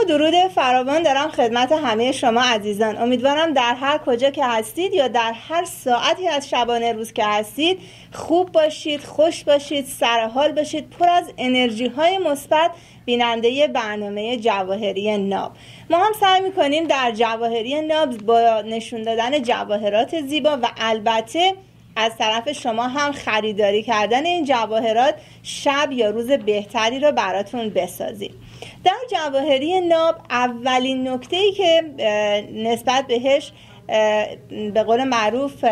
درود فراوان دارم خدمت همه شما عزیزان. امیدوارم در هر کجا که هستید یا در هر ساعتی از شبانه روز که هستید خوب باشید، خوش باشید، سرحال باشید، پر از انرژی های مثبت. بیننده برنامه جواهری ناب، ما هم سعی میکنیم در جواهری ناب با نشون دادن جواهرات زیبا و البته از طرف شما هم خریداری کردن این جواهرات شب یا روز بهتری رو براتون بسازیم. در جواهری ناب اولین نکته‌ای که نسبت بهش به قول معروف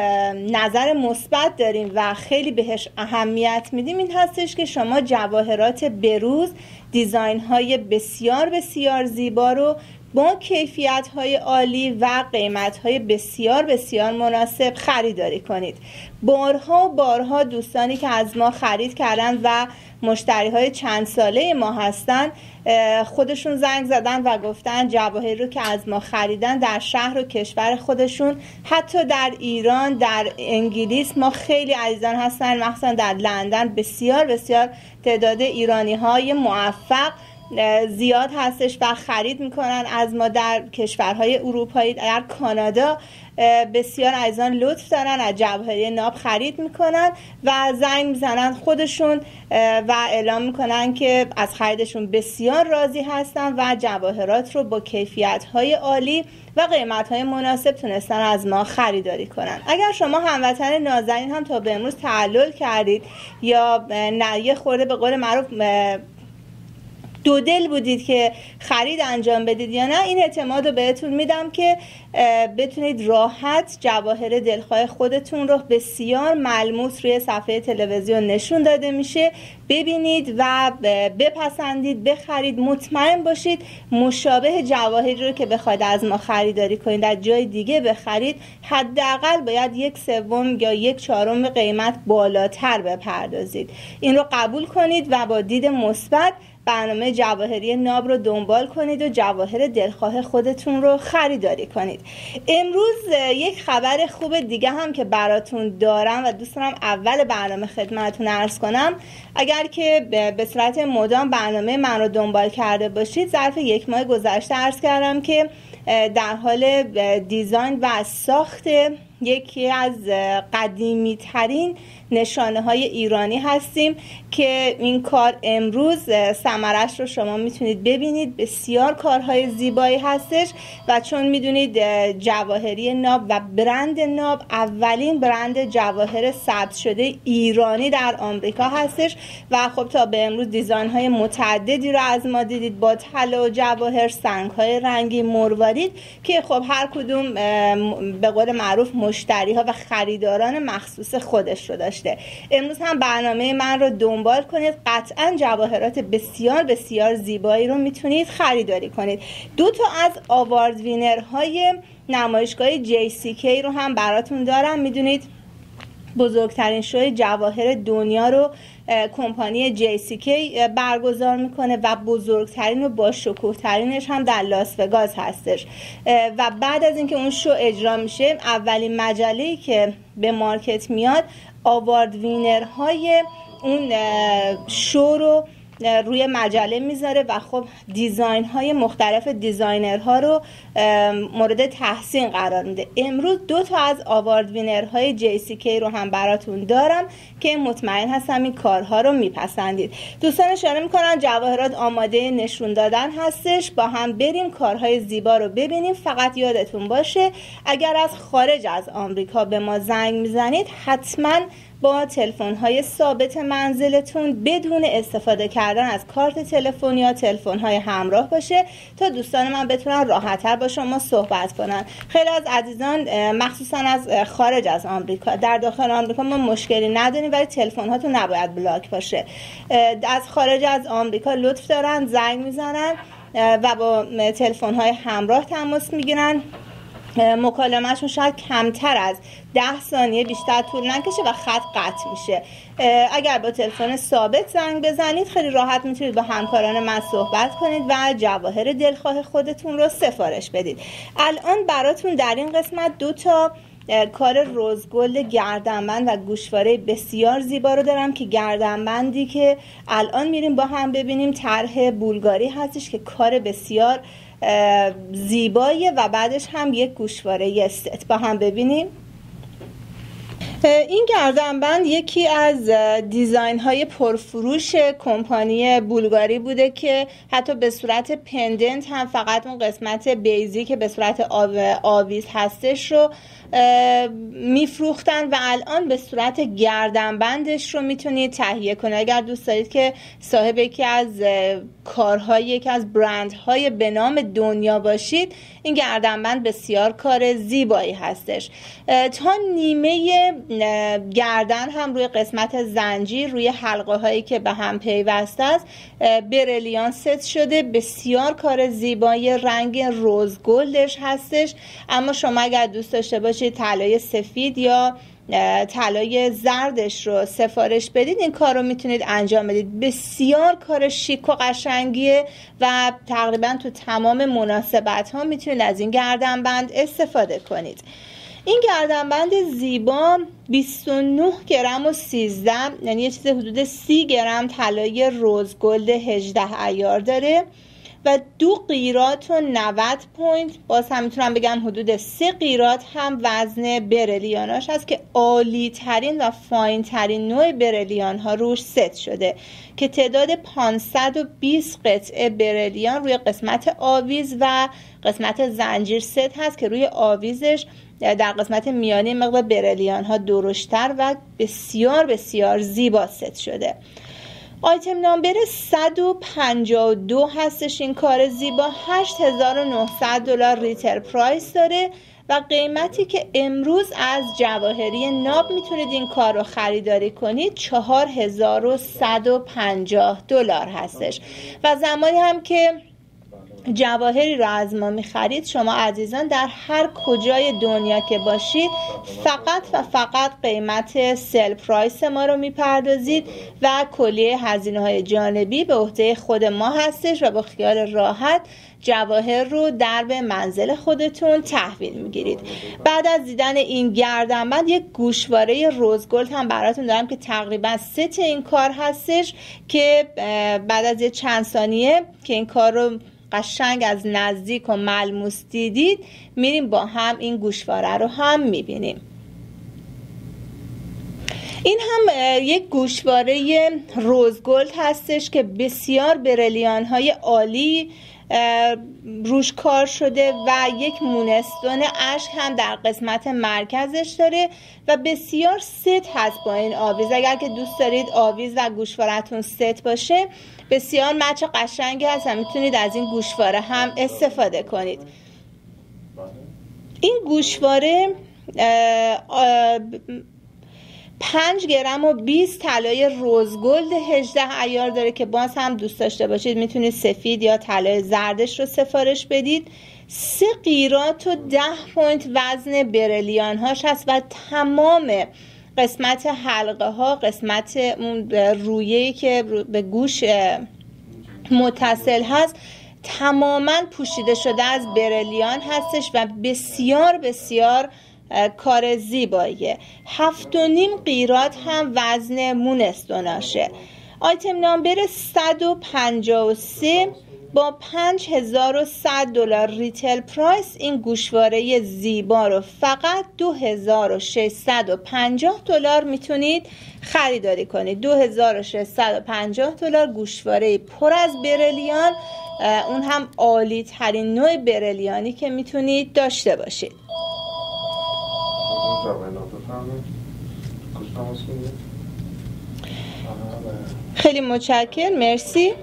نظر مثبت داریم و خیلی بهش اهمیت میدیم این هستش که شما جواهرات بروز، دیزاین های بسیار بسیار زیبا رو با کیفیت های عالی و قیمت های بسیار بسیار مناسب خریداری کنید. بارها و بارها دوستانی که از ما خرید کردن و مشتری های چند ساله ما هستن خودشون زنگ زدن و گفتن جواهری رو که از ما خریدن در شهر و کشور خودشون، حتی در ایران، در انگلیس، ما خیلی عزیزان هستن مخصوصا در لندن بسیار بسیار تعداد ایرانی های موفق زیاد هستش و خرید میکنن از ما. در کشورهای اروپایی، در کانادا بسیار عزیزان لطف دارن از جواهری ناب خرید میکنن و زنگ میزنن خودشون و اعلام میکنن که از خریدشون بسیار راضی هستن و جواهرات رو با کیفیت‌های عالی و قیمت‌های مناسب تونستن از ما خریداری کنن. اگر شما هموطن نازنین هم تا به امروز تعلل کردید یا نه یه خورده به قول معروف دو دل بودید که خرید انجام بدید یا نه، این اعتماد رو بهتون میدم که بتونید راحت جواهر دلخواه خودتون رو بسیار ملموس روی صفحه تلویزیون نشون داده میشه ببینید و بپسندید، بخرید. مطمئن باشید مشابه جواهری رو که بخواید از ما خریداری کنید در جای دیگه بخرید حداقل باید 1/3 یا 1/4 قیمت بالاتر بپردازید. این رو قبول کنید و با دید مثبت برنامه جواهری ناب رو دنبال کنید و جواهر دلخواه خودتون رو خریداری کنید. امروز یک خبر خوب دیگه هم که براتون دارم و دوست دارم اول برنامه خدمتتون عرض کنم. اگر که به صورت مدام برنامه من رو دنبال کرده باشید، ظرف 1 ماه گذشته عرض کردم که در حال دیزاین و ساخت یکی از قدیمی ترین نشانه های ایرانی هستیم که این کار امروز ثمرش رو شما میتونید ببینید. بسیار کارهای زیبایی هستش و چون میدونید جواهری ناب و برند ناب اولین برند جواهر ثبت شده ایرانی در آمریکا هستش و خب تا به امروز دیزاین های متعددی رو از ما دیدید با طلا و جواهر، سنگ های رنگی، مروارید که خب هر کدوم به قول معروف مشتری ها و خریداران مخصوص خودش رو داشته. امروز هم برنامه من رو دنبال کنید، قطعا جواهرات بسیار بسیار زیبایی رو میتونید خریداری کنید. 2 تا از آوارد وینرهای نمایشگاه JCK رو هم براتون دارم. میدونید بزرگترین شوی جواهر دنیا رو کمپانی JCK برگزار میکنه و بزرگترین و با شکوه ترینش هم در لاس وگاس هستش و بعد از اینکه اون شو اجرا میشه اولین مجله‌ای که به مارکت میاد آوارد وینرهای اون شو رو روی مجله میذاره و خب دیزاین های مختلف دیزاینرها رو مورد تحسین قرار میده. امروز 2 تا از آوارد وینرهای JCK رو هم براتون دارم که مطمئن هستم این کارها رو میپسندید. دوستان اشاره میکنن جواهرات آماده نشون دادن هستش، با هم بریم کارهای زیبا رو ببینیم. فقط یادتون باشه اگر از خارج از آمریکا به ما زنگ میزنید حتما با تلفن‌های ثابت منزلتون بدون استفاده کردن از کارت تلفن یا تلفن‌های همراه باشه تا دوستان من بتونن راحت‌تر با شما صحبت کنن. خیلی از عزیزان مخصوصا از خارج از آمریکا، در داخل آمریکا ما مشکلی نداریم ولی تلفن‌هاتون نباید بلاک باشه. از خارج از آمریکا لطف دارن زنگ میزنن و با تلفن‌های همراه تماس میگیرن مکالمهشون شاید کمتر از 10 ثانیه بیشتر طول نکشه و خط قطع میشه. اگر با تلفن ثابت زنگ بزنید خیلی راحت میتونید با همکاران من صحبت کنید و جواهر دلخواه خودتون رو سفارش بدید. الان براتون در این قسمت 2 تا کار روزگل گردنبند و گوشواره بسیار زیبا رو دارم که گردنبندی که الان میریم با هم ببینیم طرح بولگاری هستش که کار بسیار زیباییه و بعدش هم یک گوشواره ست. با هم ببینیم. این گردنبند یکی از دیزاین های پرفروش کمپانی بولگاری بوده که حتی به صورت پندنت هم فقط اون قسمت بیزی که به صورت آویز هستش رو میفروختن و الان به صورت گردنبندش رو میتونید تهیه کنید. اگر دوست دارید که صاحب یکی از کارهای یکی از برندهای به نام دنیا باشید، این گردنبند بسیار کار زیبایی هستش. تا نیمه گردن هم روی قسمت زنجیر روی حلقه هایی که به هم پیوسته است برلیان ست شده. بسیار کار زیبایی، رنگ روز گلدش هستش. اما شما اگر دوست داشته باشید طلای سفید یا طلای زردش رو سفارش بدید، این کار رو میتونید انجام بدید. بسیار کار شیک و قشنگیه و تقریبا تو تمام مناسبت ها میتونید از این گردنبند استفاده کنید. این گردنبند زیبا 29 گرم و 13، یعنی یه چیز حدود 30 گرم طلای روز گلد 18 عیار داره و 2 قیراط و 90 پوینت. باز هم میتونم بگم حدود 3 قیراط هم وزن برلیاناش هست که عالی ترین و فاین ترین نوع برلیان ها روش ست شده که تعداد 520 قطعه برلیان روی قسمت آویز و قسمت زنجیر ست هست که روی آویزش در قسمت میانی مقدار برلیان ها درشتر و بسیار بسیار زیبا ست شده. آیتم نامبر 152 هستش. این کار زیبا $8,900 ریتل پرایس داره و قیمتی که امروز از جواهری ناب میتونید این کار رو خریداری کنید $4,150 هستش و زمانی هم که جواهری رو از ما میخرید شما عزیزان در هر کجای دنیا که باشید فقط و فقط قیمت سل پرایس ما رو میپردازید و کلیه هزینه های جانبی به عهده خود ما هستش و با خیال راحت جواهر رو در به منزل خودتون تحویل میگیرید. بعد از دیدن این گردنبند یک گوشواره روزگلد هم براتون دارم که تقریبا ست این کار هستش که بعد از یه چند ثانیه که این کار رو قشنگ از نزدیک و ملموس دیدید میریم با هم این گوشواره رو هم میبینیم. این هم یک گوشواره روزگلد هستش که بسیار برلیان های عالی روش کار شده و یک مونستون اشک هم در قسمت مرکزش داره و بسیار ست هست با این آویز. اگر که دوست دارید آویز و گوشوارتون ست باشه بسیار مچ قشنگی هست و میتونید از این گوشواره هم استفاده کنید. این گوشواره 5 گرم و 20 طلای روزگلد 18 عیار داره که باز هم دوست داشته باشید میتونید سفید یا طلای زردش رو سفارش بدید. 3 قیراط و 10 پوینت وزن برلیان هاش هست و تمام قسمت حلقه ها، قسمت رویه‌ای که به گوش متصل هست تماما پوشیده شده از برلیان هستش و بسیار بسیار کار زیباییه. 7.5 قیراط هم وزن مونستوناشه. آیتم نامبر 153 با $5,100 ریتل پرایس این گوشواره زیبا رو فقط $2,650 میتونید خریداری کنید. $2,650 گوشواره پر از برلیان، اون هم عالی ترین نوع برلیانی که میتونید داشته باشید. خیلی متشکرم، مرسی.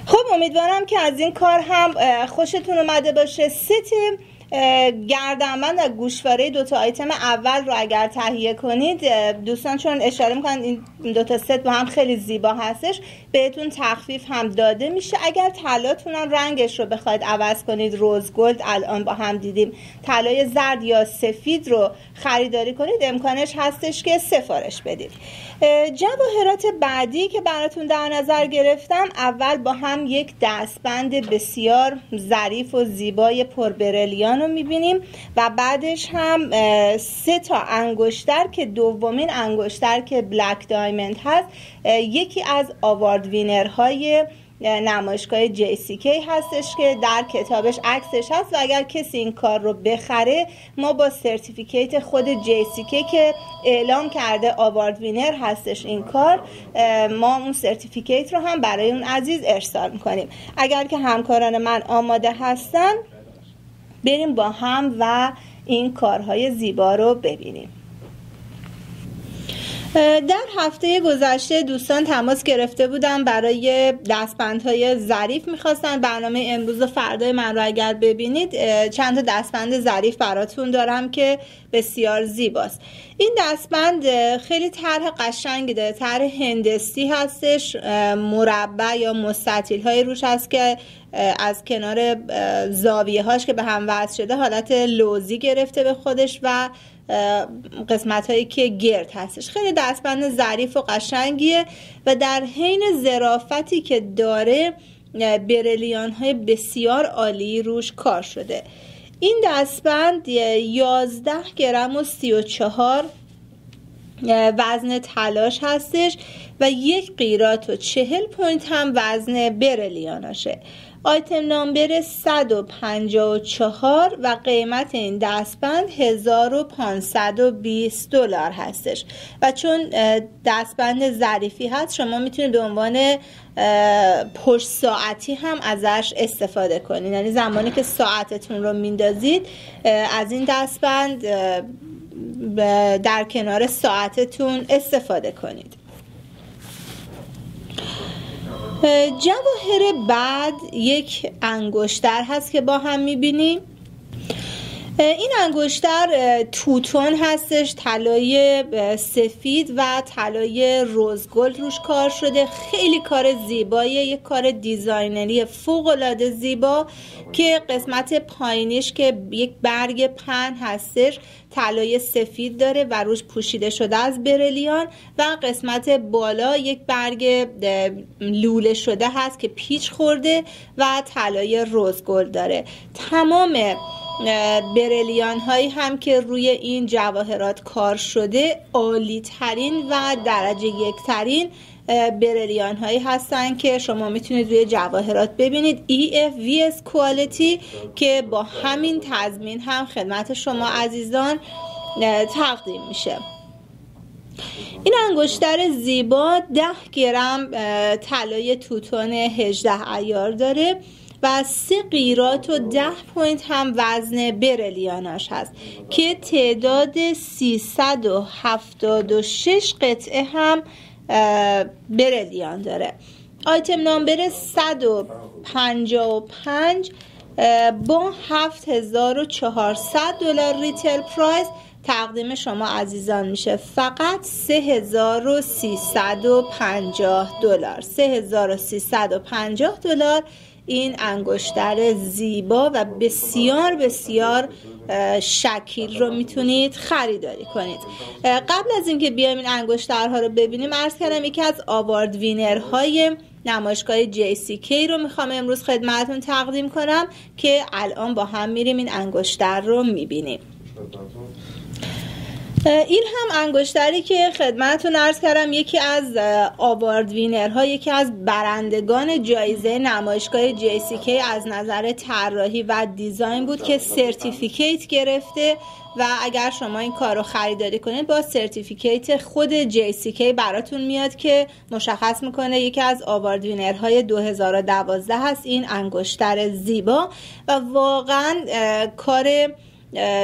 خب امیدوارم که از این کار هم خوشتون اومده باشه. ست گردنبند و گوشواره دوتا آیتم اول رو اگر تهیه کنید دوستان، چون اشاره میکنن این دوتا ست با هم خیلی زیبا هستش، بهتون تخفیف هم داده میشه. اگر طلاتون هم رنگش رو بخواید عوض کنید، روز گلد الان با هم دیدیم، طلای زرد یا سفید رو خریداری کنید، امکانش هستش که سفارش بدید. جواهرات بعدی که براتون در نظر گرفتم، اول با هم یک دستبند بسیار ظریف و زیبای پربرلیان رو میبینیم و بعدش هم 3 تا انگشتر که دومین انگشتر که بلک دایموند هست، یکی از آوارد وینرهای نمایشگاه JCK هستش که در کتابش عکسش هست و اگر کسی این کار رو بخره، ما با سرتیفیکیت خود JCK که اعلام کرده آوارد وینر هستش این کار، ما اون سرتیفیکیت رو هم برای اون عزیز ارسال میکنیم. اگر که همکاران من آماده هستن، بریم با هم و این کارهای زیبا رو ببینیم. در هفته گذشته دوستان تماس گرفته بودن برای دستبندهای ظریف، میخواستن برنامه امروز و فردای من رو اگر ببینید چند تا دستبند ظریف براتون دارم که بسیار زیباست. این دستبند خیلی طرح قشنگی داره، طرح هندسی هستش، مربع یا مستطیل های روش هست که از کنار زاویه هاش که به هم وصل شده حالت لوزی گرفته به خودش و قسمت هایی که گرد هستش. خیلی دستبند ظریف و قشنگیه و در حین ظرافتی که داره برلیان های بسیار عالی روش کار شده. این دستبند 11 گرم و 34 وزن تلاش هستش و 1 قیراط و 40 پوینت هم وزن برلیاناشه. آیتم نامبر 154 و قیمت این دستبند $1520 هستش و چون دستبند ظریفی هست، شما میتونید به عنوان پشت ساعتی هم ازش استفاده کنید، یعنی زمانی که ساعتتون رو میندازید از این دستبند در کنار ساعتتون استفاده کنید. جواهر بعد یک انگشتر هست که با هم میبینیم. این انگشتر توتون هستش، طلای سفید و طلای روز گلد روش کار شده. خیلی کار زیباییه، یک کار دیزاینری فوق العاده زیبا که قسمت پایینیش که یک برگ پهن هستش طلای سفید داره و روش پوشیده شده از برلیان و قسمت بالا یک برگ لوله شده هست که پیچ خورده و طلای روز گلد داره. تمام برلیان هایی هم که روی این جواهرات کار شده عالی ترین و درجه 1 ترین برلیان هایی هستن که شما میتونید روی جواهرات ببینید. EFVS Quality که با همین تضمین هم خدمت شما عزیزان تقدیم میشه. این انگشتر زیبا 10 گرم طلای توتون 18 عیار داره و 3 قیراط و 10 پوینت هم وزن برلیاناش هست که تعداد 376 قطعه هم برلیان داره. آیتم نامبر 155 با $7,400 ریتیل پرایس تقدیم شما عزیزان میشه فقط $3,350. $3,350 این انگشتر زیبا و بسیار بسیار شکیل رو میتونید خریداری کنید. قبل از اینکه بیایم این انگشترها رو ببینیم، عرض کردم یکی از آوارد وینرهای نمایشگاه JCK رو میخوام امروز خدمتتون تقدیم کنم که الان با هم میریم این انگشتر رو میبینیم. این هم انگشتری که خدمتتون عرض کردم یکی از آوارد وینرها، یکی از برندگان جایزه نمایشگاه JCK از نظر طراحی و دیزاین بود که سرتیفیکیت گرفته و اگر شما این کار رو خریداری کنید با سرتیفیکیت خود JCK براتون میاد که مشخص میکنه یکی از آوارد وینرهای 2012 هست این انگشتر زیبا و واقعا کار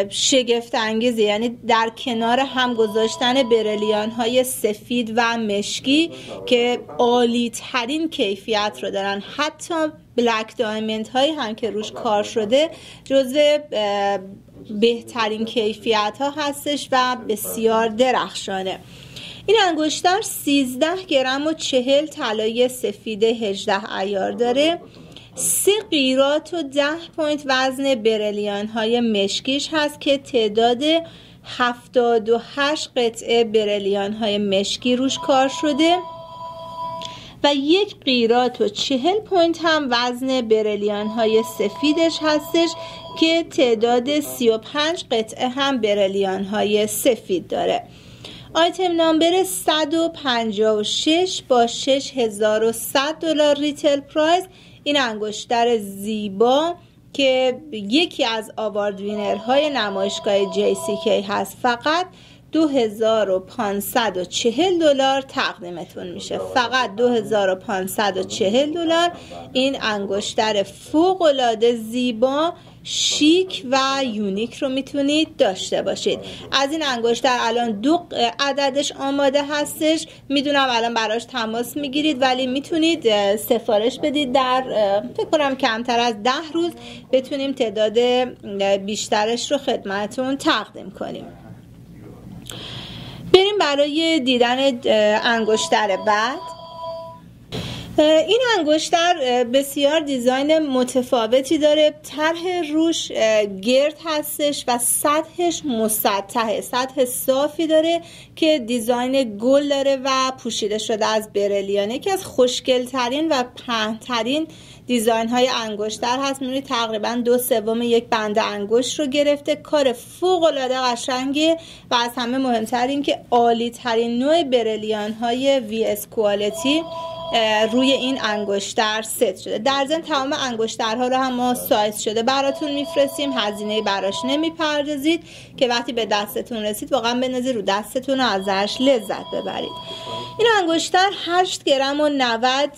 شگفت انگیزه، یعنی در کنار هم گذاشتن برلیان های سفید و مشکی که عالی ترین کیفیت رو دارن. حتی بلک دایموند هایی هم که روش کار شده جزو بهترین کیفیت ها هستش و بسیار درخشانه. این انگشتر 13 گرم و 40 طلای سفید 18 عیار داره. 3 قیراط و 10 پوینت وزن برلیان های مشکیش هست که تعداد 78 قطعه برلیان های مشکی روش کار شده و 1 قیراط و 40 پوینت هم وزن برلیان های سفیدش هستش که تعداد 35 قطعه هم برلیان های سفید داره. آیتم نامبر 156 با 6100 دلار ریتیل پرایس. این انگشتر زیبا که یکی از آوارد وینرهای نمایشگاه JCK هست فقط 2540 دلار تقدیمتون میشه. فقط 2540 دلار این انگشتر فوق العاده زیبا، شیک و یونیک رو میتونید داشته باشید. از این انگشتر الان 2 عددش آماده هستش. میدونم الان براش تماس میگیرید ولی میتونید سفارش بدید. در فکر کنم کمتر از 10 روز بتونیم تعداد بیشترش رو خدمتون تقدیم کنیم. بریم برای دیدن انگشتر بعد. این انگشتر بسیار دیزاین متفاوتی داره. طرح روش گرد هستش و سطحش مسطحه، سطح صافی داره که دیزاین گل داره و پوشیده شده از برلیانه که از خوشگل ترین و پهن‌ترین دیزاین های انگشتر هست. می‌بینید تقریبا 2/3 یک بند انگشت رو گرفته. کار فوق العاده قشنگه و از همه مهمتر این که عالی ترین نوع برلیان های VS کوالیتی روی این انگشتر ست شده. در ضمن تمام انگشترها رو هم ما سایز شده براتون میفرستیم، هزینه براش نمیپردازید که وقتی به دستتون رسید واقعا بندازید رو دستتون و ازش لذت ببرید. این انگشتر 8 گرم و 90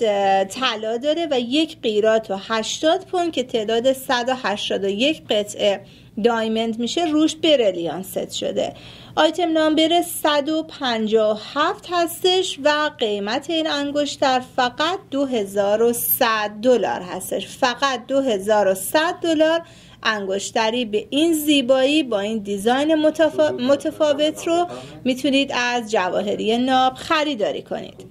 طلا داره و 1 قیراط و 80 پوند که تعداد 181 قطعه دایموند میشه روش برلیان ست شده. آیتم نامبر 157 هستش و قیمت این انگشتر فقط 2100 دلار هستش. فقط 2100 دلار انگشتری به این زیبایی با این دیزاین متفاوت رو میتونید از جواهری ناب خریداری کنید.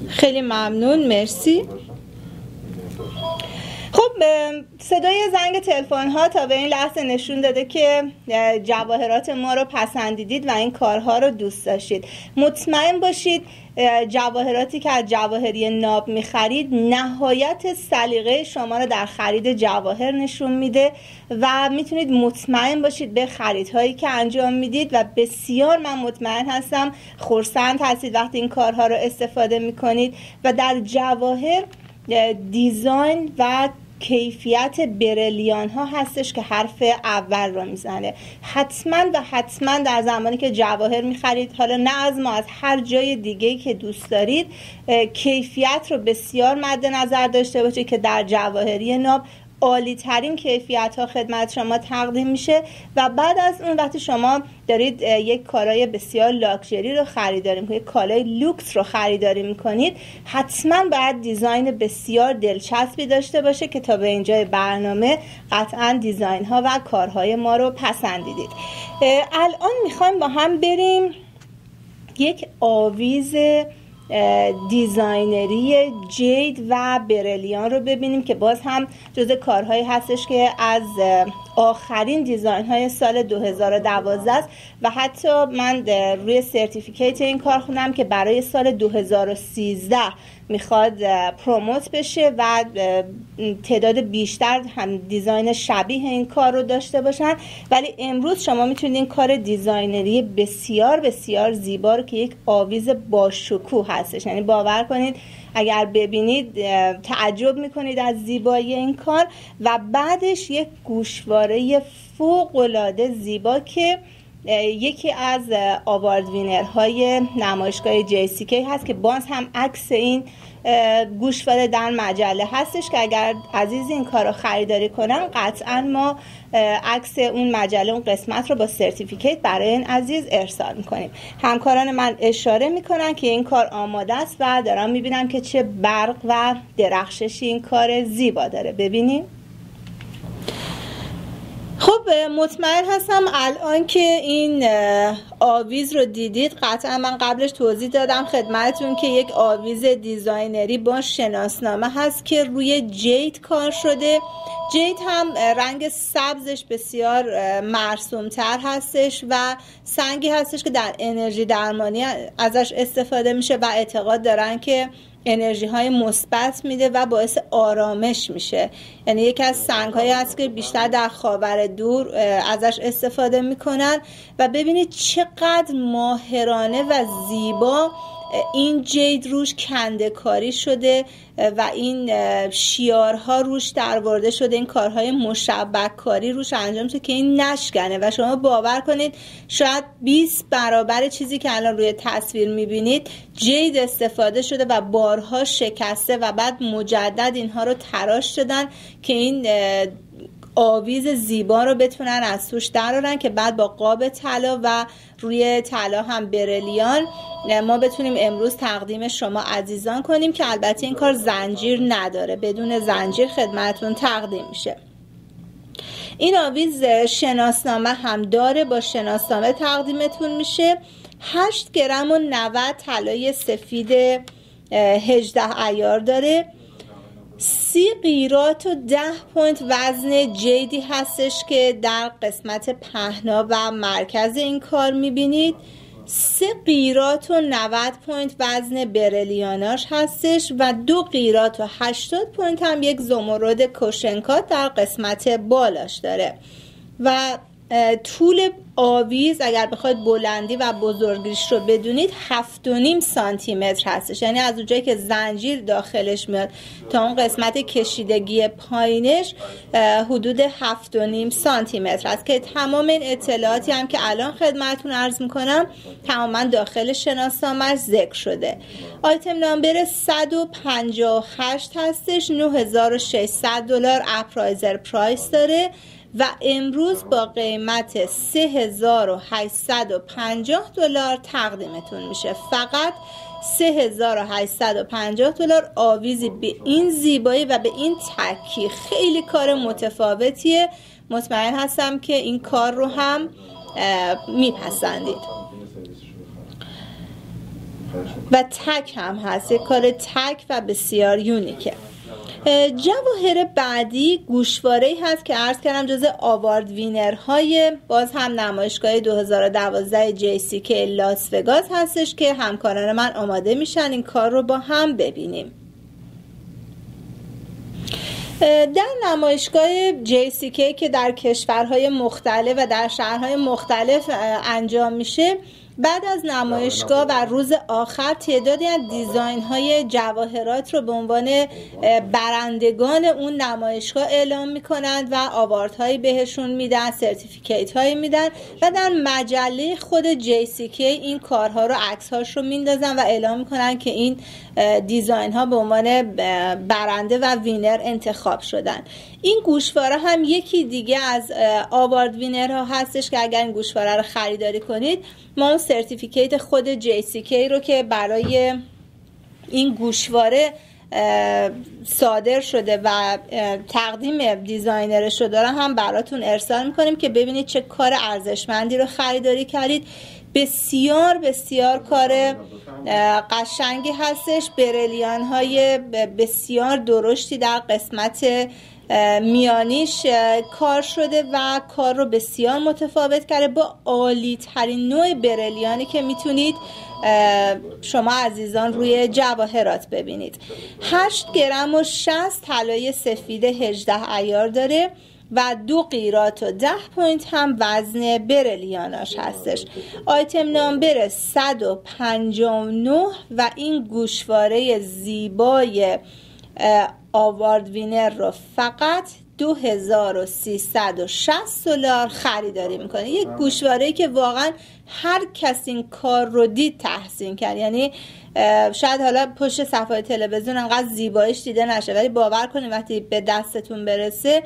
خیلی ممنون، مرسی. خب صدای زنگ تلفن ها تا به این لحظه نشون داده که جواهرات ما رو پسندیدید و این کارها رو دوست داشتید. مطمئن باشید جواهراتی که از جواهری ناب میخرید نهایت سلیقه شما رو در خرید جواهر نشون میده و میتونید مطمئن باشید به خریدهایی که انجام میدید و بسیار من مطمئن هستم خرسند هستید وقتی این کارها رو استفاده میکنید و در جواهر دیزاین و کیفیت برلیان ها هستش که حرف اول رو میزنه. حتما و حتما در زمانی که جواهر میخرید، حالا نه از ما، از هر جای دیگه‌ای که دوست دارید، کیفیت رو بسیار مد نظر داشته باشید که در جواهری ناب عالی ترین کیفیت ها خدمت شما تقدیم میشه و بعد از اون وقتی شما دارید یک کالای بسیار لاکچری رو خریداری میکنید، کالای لوکس رو خریداری میکنید، حتما باید دیزاین بسیار دلچسبی داشته باشه که تا به اینجای برنامه قطعا دیزاین ها و کارهای ما رو پسندیدید. الان میخوایم با هم بریم یک آویز دیزاینری جید و برلیان رو ببینیم که باز هم جزء کارهایی هستش که از آخرین دیزاین های سال 2012 است و حتی من روی سرتیفیکیت این کار خوندم که برای سال 2013 میخواد پروموت بشه و تعداد بیشتر هم دیزاین شبیه این کار رو داشته باشن، ولی امروز شما میتونید این کار دیزاینری بسیار بسیار زیبا رو که یک آویز با شکوه هستش، یعنی باور کنید اگر ببینید تعجب میکنید از زیبایی این کار، و بعدش یک گوشواره فوق العاده زیبا که یکی از آوارد وینرهای نمایشگاه JCK هست که باز هم عکس این گوشواره در مجله هستش که اگر عزیز این کار رو خریداری کنن قطعا ما عکس اون مجله اون قسمت رو با سرتیفیکیت برای این عزیز ارسال میکنیم. همکاران من اشاره میکنن که این کار آماده است و دارم میبینم که چه برق و درخششی این کار زیبا داره. ببینیم. خب مطمئن هستم الان که این آویز رو دیدید. قطعا من قبلش توضیح دادم خدمتتون که یک آویز دیزاینری با شناسنامه هست که روی جید کار شده. جید هم رنگ سبزش بسیار مرسومتر هستش و سنگی هستش که در انرژی درمانی ازش استفاده میشه و اعتقاد دارن که انرژی های مثبت میده و باعث آرامش میشه. یعنی یکی از سنگ هایی هست که بیشتر در خاور دور ازش استفاده میکنن و ببینید چقدر ماهرانه و زیبا این جید روش کنده کاری شده و این شیارها روش درورده شده، این کارهای مشبک کاری روش انجام شده که این نشکنه و شما باور کنید شاید 20 برابر چیزی که الان روی تصویر میبینید جید استفاده شده و بارها شکسته و بعد مجدد اینها رو تراش شدن که این آویز زیبا رو بتونن از توش درارن که بعد با قاب طلا و روی طلا هم برلیان ما بتونیم امروز تقدیم شما عزیزان کنیم که البته این کار زنجیر نداره، بدون زنجیر خدمتون تقدیم میشه. این آویز شناسنامه هم داره، با شناسنامه تقدیمتون میشه. 8 گرم و 90 طلای سفید 18 عیار داره. 30 قیراط و 10 پوینت وزن جیدی هستش که در قسمت پهنا و مرکز این کار میبینید. 3 قیراط و 90 پوینت وزن برلیاناش هستش و 2 قیراط و 80 پوینت هم یک زمرد کوشنکات در قسمت بالاش داره و طول آویز اگر بخواید بلندی و بزرگیش رو بدونید 7.5 سانتی متر هستش. یعنی از اونجایی که زنجیر داخلش میاد تا اون قسمت کشیدگی پایینش حدود 7.5 سانتی متر است که تمام این اطلاعاتی هم که الان خدمتتون عرض میکنم تماما داخل شناسنامه‌اش ذکر شده. آیتم نامبر 158 هستش. $9600 اپرایزر پرایس داره و امروز با قیمت $3850 تقدیمتون میشه. فقط $3850 آویزی به این زیبایی و به این تکی. خیلی کار متفاوتیه. مطمئن هستم که این کار رو هم میپسندید و تک هم هست، یک کار تک و بسیار یونیکه. جواهر بعدی گوشواره‌ای هست که عرض کردم جزء آوارد وینرهای باز هم نمایشگاه 2012 JCK لاس وگاس هستش که همکاران من آماده میشن این کار رو با هم ببینیم. در نمایشگاه JCK که در کشورهای مختلف و در شهرهای مختلف انجام میشه، بعد از نمایشگاه و روز آخر تعدادی از دیزاین های جواهرات رو به عنوان برندگان اون نمایشگاه اعلام میکنند و آواردهایی بهشون میدن، سرتیفیکیت هایی میدن و در مجله خود JCK این کارها رو عکس‌هاش رو میندازن و اعلام میکنن که این دیزاین ها به عنوان برنده و وینر انتخاب شدن. این گوشواره هم یکی دیگه از آوارد وینرها هستش که اگر این گوشواره رو خریداری کنید ما اون سرتیفیکیت خود JCK رو که برای این گوشواره صادر شده و تقدیم دیزاینرش رو دارن هم براتون ارسال میکنیم که ببینید چه کار ارزشمندی رو خریداری کردید. بسیار بسیار کار قشنگی هستش. برلیان های بسیار درشتی در قسمت میانیش کار شده و کار رو بسیار متفاوت کرده با عالی ترین نوع برلیانی که میتونید شما عزیزان روی جواهرات ببینید. 8 گرم و 60 طلای سفید 18 عیار داره و 2 قیراط و 10 پوینت هم وزن برلیاناش هستش. آیتم نامبر 159 و این گوشواره زیبای آوارد وینر رو فقط $2360 خریداری میکنه. یک گوشواره‌ای که واقعا هر کسی این کار رو دید تحسین کرد. یعنی شاید حالا پشت صفحه تلویزیون انقدر زیباییش دیده نشه، ولی باور کنید وقتی به دستتون برسه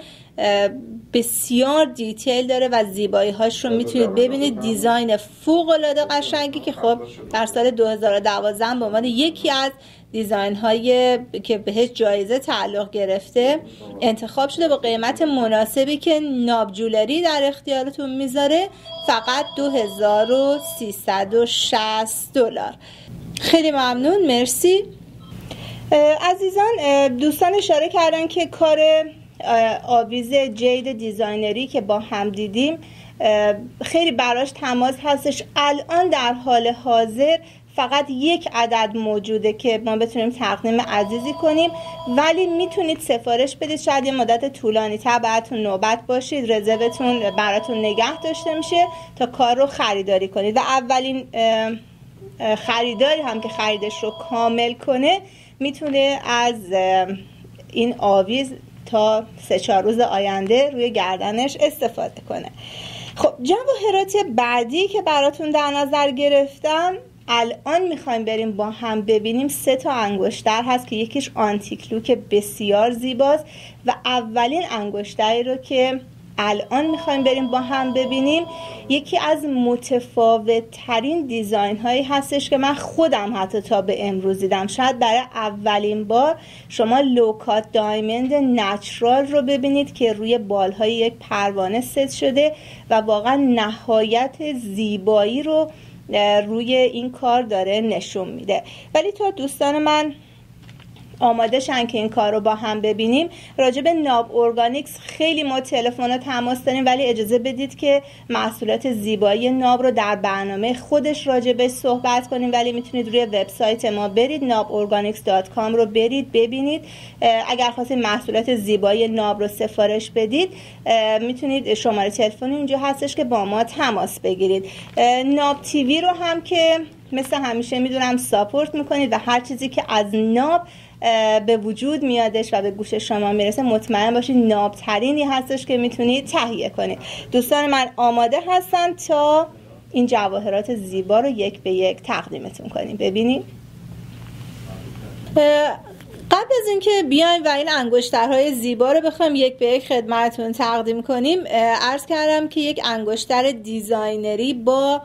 بسیار دیتیل داره و زیبایی هاش رو میتونید ببینید. دیزاین فوق العاده قشنگی که خب در سال 2012 به عنوان یکی از دیزاین هایی که بهش جایزه تعلق گرفته انتخاب شده، با قیمت مناسبی که ناب جولری در اختیارتون میذاره، فقط $2360. خیلی ممنون، مرسی. عزیزان، دوستان اشاره کردن که کار آویز جید دیزاینری که با هم دیدیم خیلی براش تماس هستش. الان در حال حاضر فقط یک عدد موجوده که ما بتونیم تقدیم عزیزی کنیم، ولی میتونید سفارش بدید. شاید یه مدت طولانی تر براتون نوبت باشید، رزروتون براتون نگه داشته میشه تا کار رو خریداری کنید و اولین خریداری هم که خریدش رو کامل کنه میتونه از این آویز تا 3-4 روز آینده روی گردنش استفاده کنه. خب جواهرات بعدی که براتون در نظر گرفتم الان میخوایم بریم با هم ببینیم. 3 تا انگشتر هست که یکیش آنتیک لوک بسیار زیباست و اولین انگشتری رو که الان میخوایم بریم با هم ببینیم یکی از متفاوت ترین دیزاین هایی هستش که من خودم حتی تا به امروز دیدم. شاید برای اولین بار شما لوکات دایموند نچرال رو ببینید که روی بالهای یک پروانه ست شده و واقعا نهایت زیبایی رو روی این کار داره نشون میده. ولی تا دوستان من آماده شن که این کار رو با هم ببینیم، راجع به ناب ارگانیکس خیلی ما تلفن تماس داریم، ولی اجازه بدید که محصولات زیبایی ناب رو در برنامه خودش راجع به صحبت کنیم. ولی میتونید روی وبسایت ما برید، naborganics.com رو برید ببینید. اگر خواستید محصولات زیبایی ناب رو سفارش بدید میتونید شماره تلفن اینجا هستش که با ما تماس بگیرید. ناب تیوی رو هم که مثل همیشه میدونم ساپورت میکنید و هر چیزی که از ناب به وجود میادش و به گوش شما میرسه مطمئن باشید ناب ترینی هستش که میتونید تهیه کنید. دوستان من آماده هستن تا این جواهرات زیبا رو یک به یک تقدیمتون کنیم. ببینید قبل از اینکه بیایم و این انگشترهای زیبا رو بخوایم یک به یک خدمتتون تقدیم کنیم، عرض کردم که یک انگشتر دیزاینری با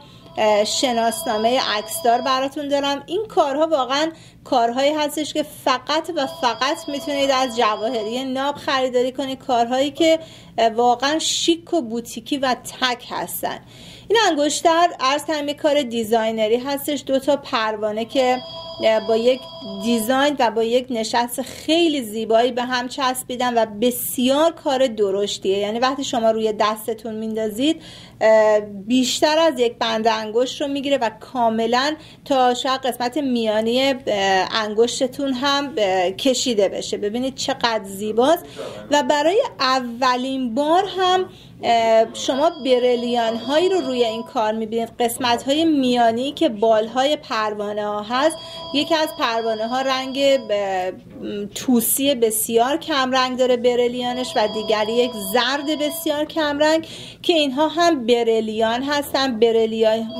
شناسنامه عکسدار براتون دارم. این کارها واقعا کارهایی هستش که فقط و فقط میتونید از جواهری ناب خریداری کنید، کارهایی که واقعا شیک و بوتیکی و تک هستن. این انگشتر عرض کنم یک کار دیزاینری هستش، 2 تا پروانه که با یک دیزاین و با یک نشست خیلی زیبایی به هم چسبیدن و بسیار کار درشتیه. یعنی وقتی شما روی دستتون میندازید بیشتر از یک بند انگشت رو میگیره و کاملا تا شاید قسمت میانی انگشتتون هم کشیده بشه. ببینید چقدر زیباست و برای اولین بار هم شما برلیان هایی رو روی این کار میبینید. قسمت های میانی که بالهای پروانه ها هست، یکی از پروانه ها رنگ توسی بسیار کم رنگ داره برلیانش و دیگری یک زرد بسیار کم رنگ که اینها هم برلیان هستن.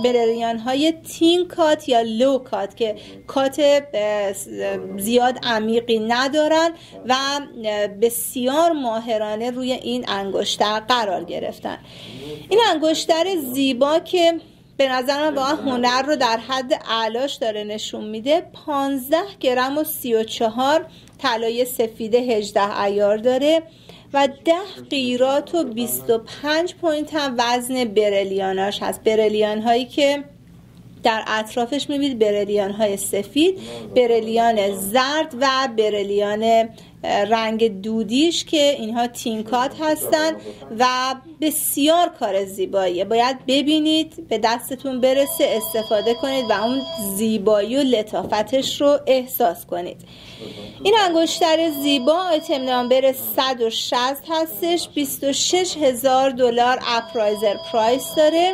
برلیان های تین کات یا لو کات که کات زیاد عمیقی ندارن و بسیار ماهرانه روی این انگشتر قرار گرفتن. این انگشتر زیبا که به نظر من واقعا هنر رو در حد اعلاش داره نشون میده، 15 گرم و 34 طلای سفید 18 عیار داره و 10 قیراط و 25 پوینت هم وزن برلیاناش هست. برلیان هایی که در اطرافش میبینید برلیان های سفید، برلیان زرد و برلیان رنگ دودیش که اینها تینکات هستن و بسیار کار زیباییه. باید ببینید، به دستتون برسه، استفاده کنید و اون زیبایی و لطافتش رو احساس کنید. این انگشتر زیبا آیتم نامبر 160 هستش، $26,000 اپرایزر پرایس داره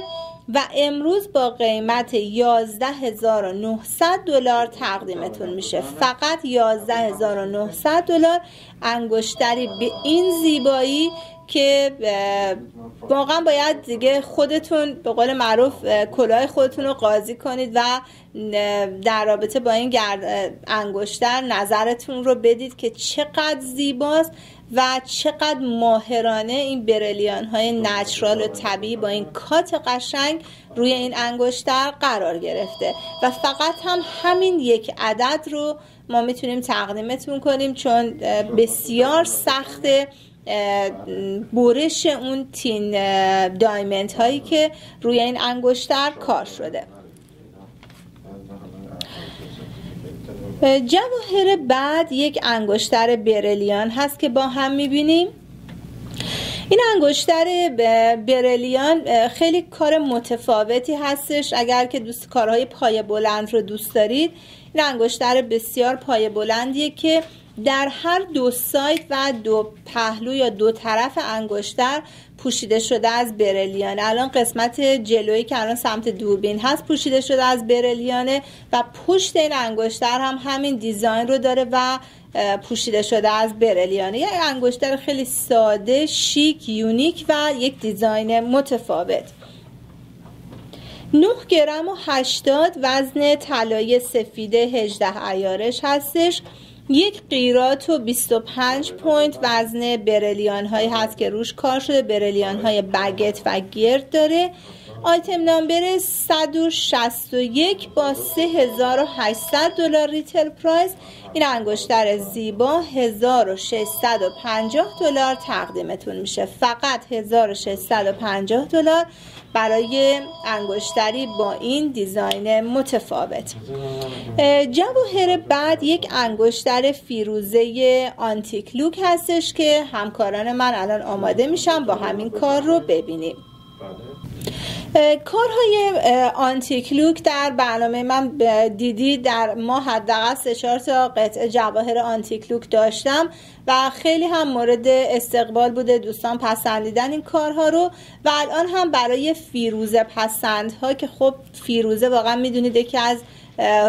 و امروز با قیمت 11900 دلار تقدیمتون میشه. فقط 11900 دلار انگشتری به این زیبایی که واقعا باید دیگه خودتون به قول معروف کلاه خودتون رو قاضی کنید و در رابطه با این انگشتر نظرتون رو بدید که چقدر زیباست و چقدر ماهرانه این بریلیان های نچرال و طبیعی با این کات قشنگ روی این انگشتر قرار گرفته و فقط هم همین یک عدد رو ما میتونیم تقدیمتون کنیم، چون بسیار سخته برش اون تین دایمنت هایی که روی این انگشتر کار شده. جواهر بعد یک انگشتر بریلیان هست که با هم میبینیم. این انگشتر بریلیان خیلی کار متفاوتی هستش. اگر که کارهای پایه بلند رو دوست دارید، این انگشتر بسیار پایه بلندیه که در هر دو سایت و دو پهلو یا دو طرف انگشتر پوشیده شده از بریلیانه. الان قسمت جلویی که الان سمت دوربین هست پوشیده شده از بریلیانه و پشت این انگشتر هم همین دیزاین رو داره و پوشیده شده از بریلیانه. یک انگشتر خیلی ساده، شیک، یونیک و یک دیزاین متفاوت. 9 گرم و 80 وزن طلایی سفید 18 ایارش هستش. یک قیراط و 25 پوینت وزن بریلیان هایی هست که روش کار شده. بریلیان های بگت و گرد داره. آیتم نامبر 161 با 3800 دلار ریتل پرایس. این انگشتر زیبا 1650 دلار تقدیمتون میشه. فقط 1650 دلار برای انگشتری با این دیزاین متفاوت. جواهر بعد یک انگشتر فیروزه آنتیک لوک هستش که همکاران من الان آماده میشن با همین کار رو ببینیم. کارهای آنتیک لوک در برنامه من دیدی در ما حداقل 3-4 تا قطعه جواهر آنتیک لوک داشتم و خیلی هم مورد استقبال بوده. دوستان پسندیدن این کارها رو و الان هم برای فیروزه پسندها که خب فیروزه واقعا میدونید یکی از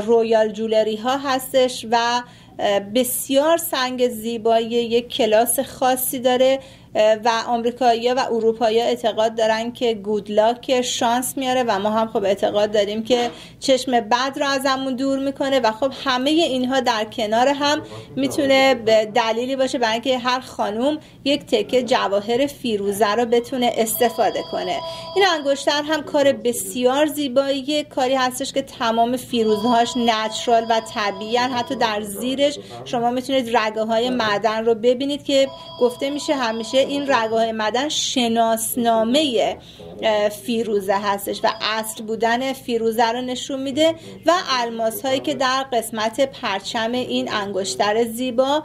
رویال جولری ها هستش و بسیار سنگ زیبایی، یک کلاس خاصی داره و آمریکایی‌ها و اروپایی‌ها اعتقاد دارن که گودلاک شانس میاره و ما هم خب اعتقاد داریم که چشم بد رو ازمون دور میکنه و خب همه اینها در کنار هم میتونه دلیلی باشه برای اینکه هر خانوم یک تکه جواهر فیروزه رو بتونه استفاده کنه. این انگشتر هم کار بسیار زیبایی، کاری هستش که تمام فیروزهاش نچرال و طبیعی، حتی در زیرش شما میتونید رگه های معدن رو ببینید که گفته میشه همیشه این رگه‌های معدن شناسنامه فیروزه هستش و اصل بودن فیروزه رو نشون میده و الماس هایی که در قسمت پرچم این انگشتر زیبا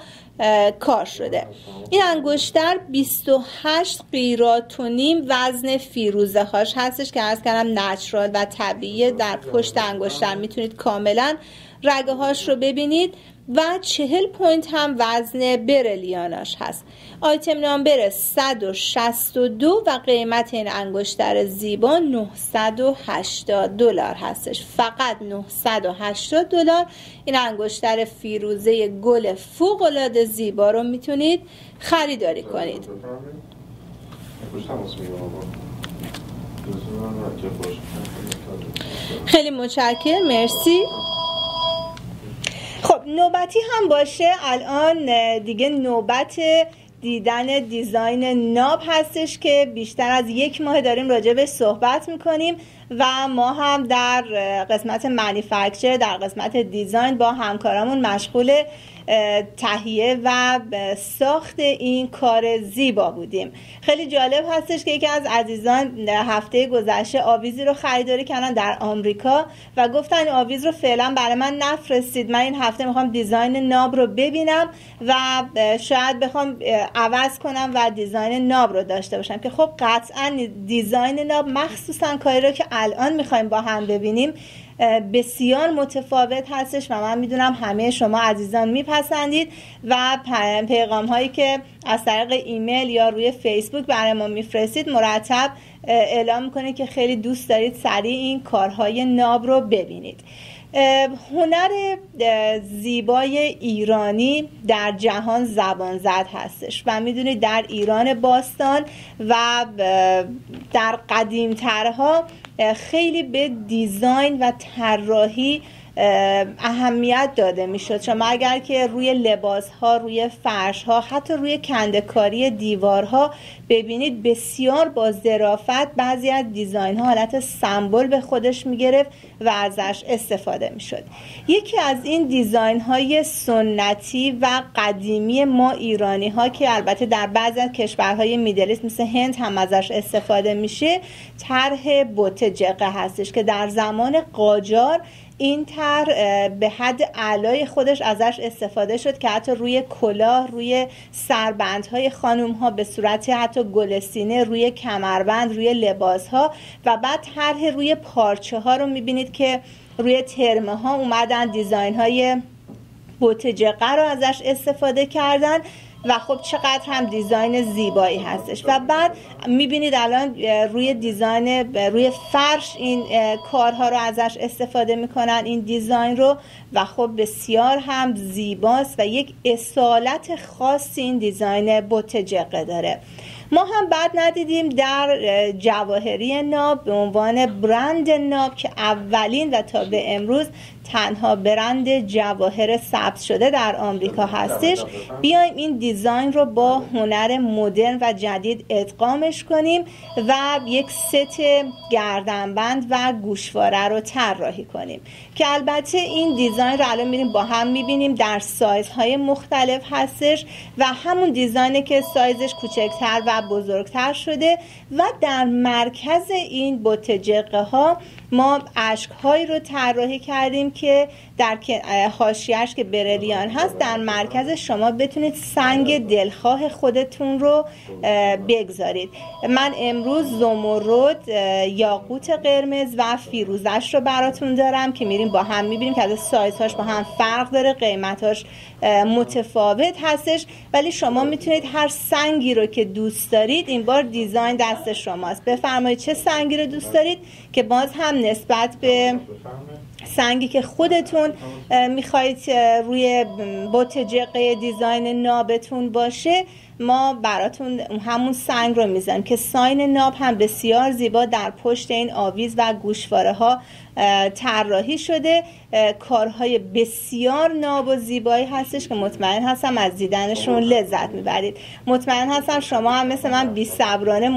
کار شده. این انگشتر 28 قیراط و نیم وزن فیروزه هاش هستش که عرض کردم نچرال و طبیعی. در پشت انگشتر میتونید کاملا رگه هاش رو ببینید و 40 پوینت هم وزن بریلیاناش هست. آیتم نامبر 162 و قیمت این انگشتر زیبا 980 دلار هستش. فقط 980 دلار این انگشتر فیروزه گل فوق العاده زیبا رو میتونید خریداری کنید. خیلی متشکرم، مرسی. خب نوبتی هم باشه، الان دیگه نوبت دیدن دیزاین ناب هستش که بیشتر از 1 ماه داریم راجع بهش صحبت میکنیم و ما هم در قسمت مانیفکتچر، در قسمت دیزاین با همکارامون مشغول تهیه و ساخت این کار زیبا بودیم. خیلی جالب هستش که یکی از عزیزان هفته گذشته آویزی رو خریداری کردن در آمریکا و گفتن آویز رو فعلا برای من نفرستید، من این هفته میخوام دیزاین ناب رو ببینم و شاید بخوام عوض کنم و دیزاین ناب رو داشته باشم که خب قطعا دیزاین ناب مخصوصا کاری رو که الان میخوایم با هم ببینیم بسیار متفاوت هستش و من میدونم همه شما عزیزان میپسندید و پیغام هایی که از طریق ایمیل یا روی فیسبوک برای ما میفرستید مرتب اعلام میکنه که خیلی دوست دارید سریع این کارهای ناب رو ببینید. هنر زیبای ایرانی در جهان زبان زد هستش و میدونید در ایران باستان و در قدیمترها خیلی به دیزاین و طراحی اهمیت داده میشد. شما اگر که روی لباسها، روی فرشها، حتی روی کنده‌کاری دیوارها ببینید بسیار با ظرافت بعضی از دیزاین‌ها حالت سمبل به خودش میگرفت و ازش استفاده میشد. یکی از این دیزاین‌های سنتی و قدیمی ما ایرانی‌ها که البته در بعضی از کشورهای میدل ایست مثل هند هم ازش استفاده میشه، طرح بت جقه هستش که در زمان قاجار این طرح به حد اعلای خودش ازش استفاده شد که حتی روی کلاه، روی سربندهای خانوم ها به صورت حتی گلستینه، روی کمربند، روی لباس ها و بعد طرح روی پارچه ها رو میبینید که روی ترمه ها اومدن دیزاین های بت جقه رو ازش استفاده کردن و خب چقدر هم دیزاین زیبایی هستش. و بعد میبینید الان روی دیزاین روی فرش این کارها رو ازش استفاده میکنن، این دیزاین رو، و خب بسیار هم زیباست و یک اصالت خاصی این دیزاین بت جقه داره. ما هم بعد ندیدیم در جواهری ناب به عنوان برند ناب که اولین و تا به امروز تنها برند جواهر ثبت شده در آمریکا هستش، بیایم این دیزاین رو با هنر مدرن و جدید ادغامش کنیم و یک ست گردنبند و گوشواره رو طراحی کنیم که البته این دیزاین رو الان میریم با هم میبینیم در سایزهای مختلف هستش و همون دیزاینه که سایزش کوچکتر و بزرگتر شده و در مرکز این بت جقه ها ما اشک‌هایی رو طراحی کردیم که در حاشیه‌اش که برلیان هست در مرکز شما بتونید سنگ دلخواه خودتون رو بگذارید. من امروز زمرد، یاقوت قرمز و فیروزش رو براتون دارم که میریم با هم میبینیم که از سایزهاش با هم فرق داره، قیمتاش متفاوت هستش، ولی شما میتونید هر سنگی رو که دوست دارید، این بار دیزاین دست شماست، بفرمایید چه سنگی رو دوست دارید که باز هم نسبت به سنگی که خودتون میخواید روی بت جقه دیزاین نابتون باشه ما براتون همون سنگ رو میزنیم که ساین ناب هم بسیار زیبا در پشت این آویز و گوشواره ها طراحی شده. کارهای بسیار ناب و زیبایی هستش که مطمئن هستم از دیدنشون لذت میبرید. مطمئن هستم شما هم مثل من بی‌صبرانه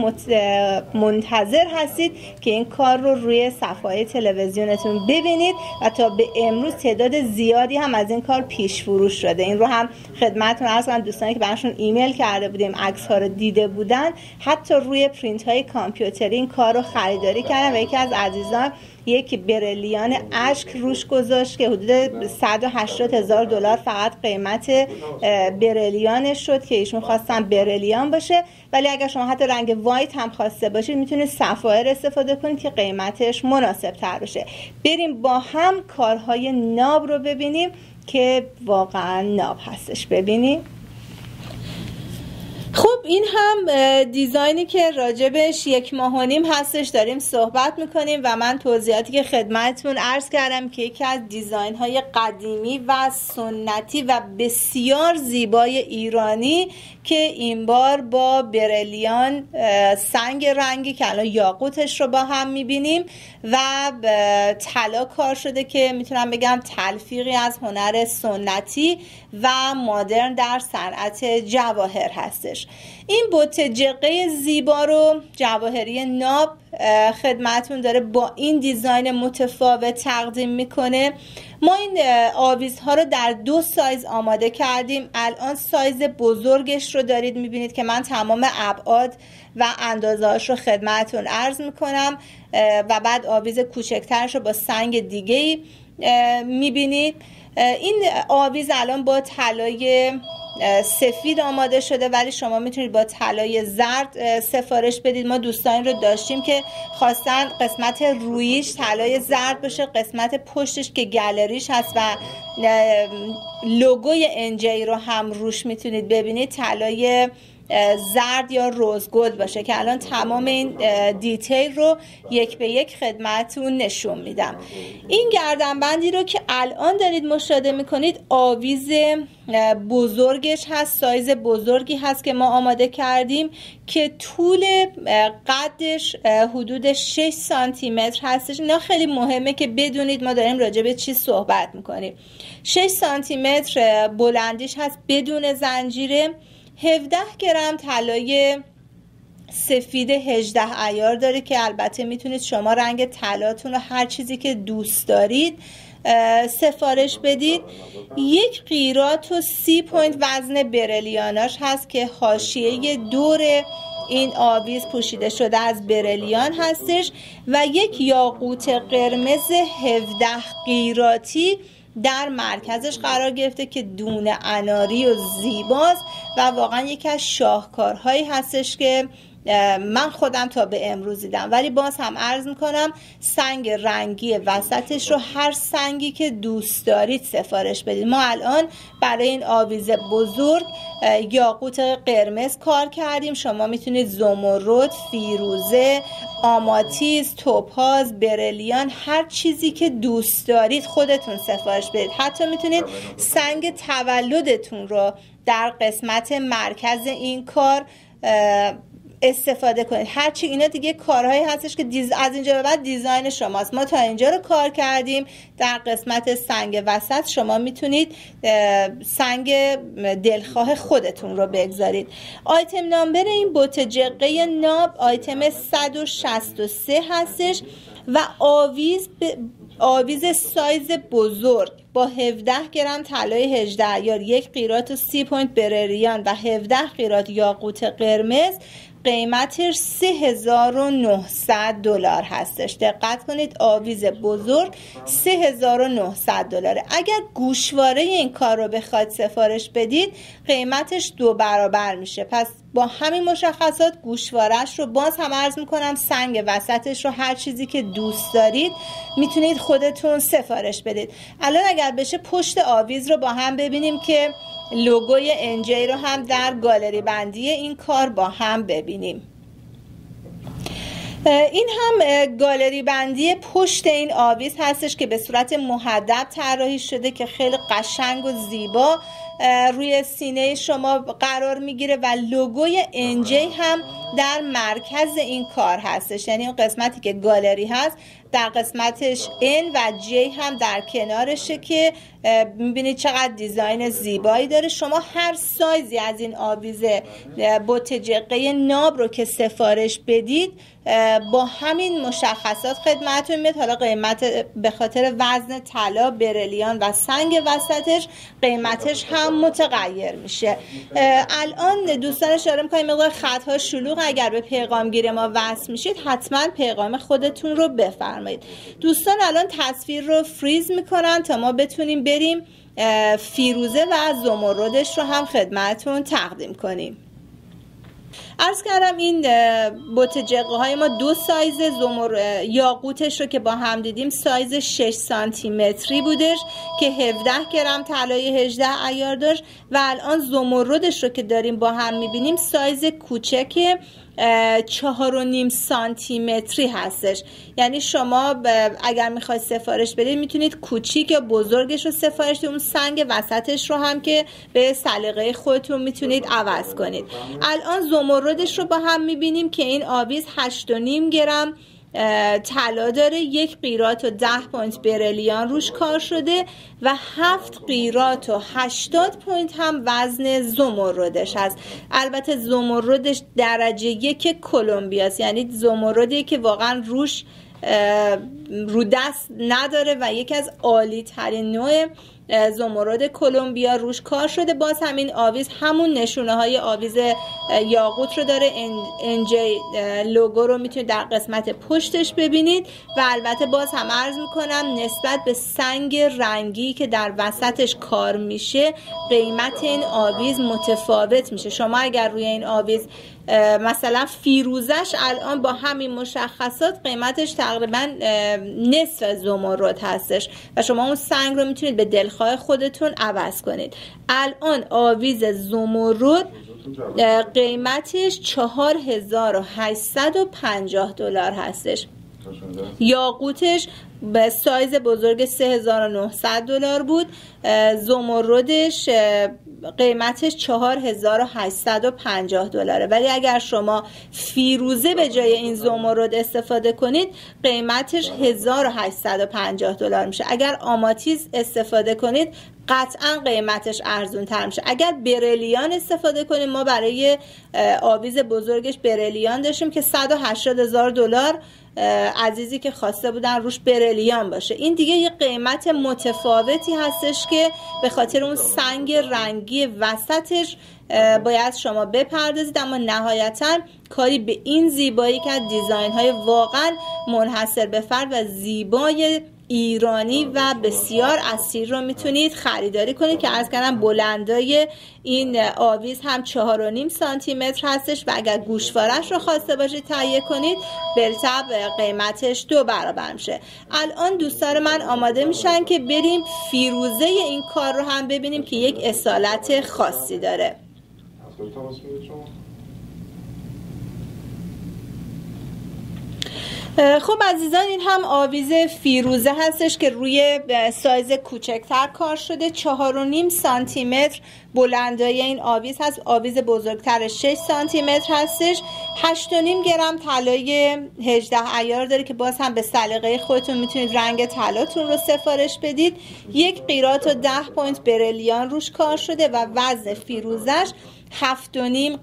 منتظر هستید که این کار رو روی صفحه تلویزیونتون ببینید و تا به امروز تعداد زیادی هم از این کار پیش فروش شده. این رو هم خدمتتون عرض کنم، دوستانی که براشون ایمیل کرده بودیم عکس ها رو دیده بودن، حتی روی پرینت های کامپیوتری این کار رو خریداری کردن و یکی از عزیزان یک برلیان اشک روش گذاشت که حدود $180,000 فقط قیمت برلیانش شد که ایشون خواستن برلیان باشه، ولی اگر شما حتی رنگ وایت هم خواسته باشید میتونید سفایر استفاده کنید که قیمتش مناسب تر بشه. بریم با هم کارهای ناب رو ببینیم که واقعا ناب هستش. ببینیم. خب این هم دیزاینی که راجبش 1.5 ماه هستش داریم صحبت میکنیم و من توضیحاتی که خدمتتون عرض کردم که یکی از دیزاین های قدیمی و سنتی و بسیار زیبای ایرانی که این بار با برلیان سنگ رنگی که الان یاقوتش رو با هم میبینیم و طلا کار شده که میتونم بگم تلفیقی از هنر سنتی و مدرن در صنعت جواهر هستش. این بت جقه زیبا رو جواهری ناب خدمتون داره با این دیزاین متفاوت تقدیم میکنه. ما این آویزها رو در 2 سایز آماده کردیم. الان سایز بزرگش رو دارید میبینید که من تمام ابعاد و اندازه‌هاش رو خدمتون عرض میکنم و بعد آویز کوچکترش رو با سنگ دیگه‌ای میبینید. این آویز الان با طلای سفید آماده شده، ولی شما میتونید با طلای زرد سفارش بدید. ما دوستان رو داشتیم که خواستن قسمت رویش طلای زرد بشه، قسمت پشتش که گالریش هست و لوگوی انجی رو هم روش میتونید ببینید طلای زرد یا روز گلد باشه، که الان تمام این دیتیل رو یک به یک خدمتتون نشون میدم. این گردنبندی رو که الان دارید مشاهده میکنید آویز بزرگش هست، سایز بزرگی هست که ما آماده کردیم که طول قدش حدود 6 سانتی متر هستش. اینا خیلی مهمه که بدونید ما داریم راجع به چی صحبت میکنیم. 6 سانتی متر بلندیش هست بدون زنجیره. 17 گرم طلای سفید 18 عیار داره که البته میتونید شما رنگ طلاتون رو هر چیزی که دوست دارید سفارش بدید. 1 قیراط و 30 پوینت وزن برلیاناش هست که حاشیه دور این آویز پوشیده شده از برلیان هستش و 1 یاقوت قرمز 17 قیراطی در مرکزش قرار گرفته که دونه اناری و زیباست و واقعا یکی از شاهکارهایی هستش که من خودم تا به امروز دیدم. ولی باز هم عرض میکنم سنگ رنگی وسطش رو هر سنگی که دوست دارید سفارش بدید. ما الان برای این آویز بزرگ یاقوت قرمز کار کردیم. شما میتونید زمرد، فیروزه، آماتیس، توپاز، برلیان، هر چیزی که دوست دارید خودتون سفارش بدید. حتی میتونید سنگ تولدتون رو در قسمت مرکز این کار استفاده کنید. هرچی اینا دیگه کارهایی هستش که از اینجا به بعد دیزاین شماست. ما تا اینجا رو کار کردیم. در قسمت سنگ وسط شما میتونید سنگ دلخواه خودتون رو بگذارید. آیتم نامبر این بوت جقه ناب آیتم 163 هستش و آویز سایز بزرگ با 17 گرم طلای 18 عیار، 1 قیراط و 30 پوینت برلیان و 17 قیراط یاقوت قرمز قیمتش $3900 هستش. دقت کنید آویز بزرگ $3900. اگر گوشواره این کار رو بخواید سفارش بدید قیمتش 2 برابر میشه. پس با همین مشخصات گوشوارش رو باز هم عرض میکنم سنگ وسطش رو هر چیزی که دوست دارید میتونید خودتون سفارش بدید. الان اگر بشه پشت آویز رو با هم ببینیم که لوگوی انجی رو هم در گالری بندی این کار با هم ببینیم. این هم گالری بندی پشت این آویز هستش که به صورت مهدب طراحی شده که خیلی قشنگ و زیبا روی سینه شما قرار میگیره و لوگوی انجی هم در مرکز این کار هستش. یعنی اون قسمتی که گالری هست در قسمتش N و J هم در کنارشه که میبینید چقدر دیزاین زیبایی داره. شما هر سایزی از این آویز بوت جقه ناب رو که سفارش بدید با همین مشخصات خدمتتون میاد. حالا قیمت به خاطر وزن طلا، برلیان و سنگ وسطش قیمتش هم متغیر میشه. الان دوستان اشاره میکنم مقدار خط‌ها شلوغ، اگر به پیغامگیر ما وصل میشید حتما پیغام خودتون رو بفرمایید. دوستان الان تصویر رو فریز میکنن تا ما بتونیم بریم فیروزه و زمردش رو هم خدمتتون تقدیم کنیم. عرض کردم این بوت جقه های ما 2 سایز یاقوتش رو که با هم دیدیم سایز 6 سانتی متری بودش که 17 گرم طلای 18 عیار داشت و الان زمردش رو که داریم با هم میبینیم سایز کوچک 4.5 سانتی متری هستش. یعنی شما اگر میخواید سفارش بدید میتونید کوچیک یا بزرگش رو سفارش بدید. اون سنگ وسطش رو هم که به سلیقه خودتون میتونید عوض کنید. الان زمردش رو با هم میبینیم که این آویز 8.5 گرم طلا داره، 1 قیراط و 10 پوینت برلیان روش کار شده و 7 قیراط و 80 پوینت هم وزن زمردش هست. البته زمردش درجه 1 کلمبیاست، یعنی زمردی که واقعا روش رو دست نداره و یکی از عالی ترین نوع زمرد کلمبیا روش کار شده. باز همین آویز همون نشونه های آویز یاقوت رو داره. انجی لوگو رو میتونید در قسمت پشتش ببینید و البته باز هم عرض میکنم نسبت به سنگ رنگی که در وسطش کار میشه قیمت این آویز متفاوت میشه. شما اگر روی این آویز مثلا فیروزش الان با همین مشخصات قیمتش تقریبا نصف زمرد هستش و شما اون سنگ رو میتونید به دلخواه خودتون عوض کنید. الان آویز زمرد قیمتش $4850 هستش. یاقوتش به سایز بزرگ $3900 بود. زمردش قیمتش $4850. ولی اگر شما فیروزه به جای این زمرد استفاده کنید قیمتش $1850 میشه. اگر آماتیز استفاده کنید قطعا قیمتش ارزون تر میشه. اگر برلیان استفاده کنیم، ما برای آویز بزرگش برلیان داشتیم که $180,000 عزیزی که خواسته بودن روش برلیان باشه. این دیگه یه قیمت متفاوتی هستش که به خاطر اون سنگ رنگی وسطش باید شما بپردازید، اما نهایتا کاری به این زیبایی که دیزاین های واقعا منحصر به فرد و زیبای ایرانی و بسیار اصیل رو میتونید خریداری کنید که عرض کردم بلندای این آویز هم 4.5 سانتی متر هستش و اگر گوشوارش رو خواسته باشید تهیه کنید بالطبع قیمتش 2 برابر میشه. الان دوستان من آماده میشن که بریم فیروزه این کار رو هم ببینیم که یک اصالت خاصی داره. خب عزیزان، این هم آویز فیروزه هستش که روی سایز کوچکتر کار شده. 4.5 سانتی متر بلندای این آویز هست. آویز بزرگتر 6 سانتی متر هستش. 8.5 گرم طلای 18 عیار داره که باز هم به سلیقه خودتون میتونید رنگ طلاتون رو سفارش بدید. 1 قیراط و 10 پوینت برلیان روش کار شده و وزن فیروزش 7.5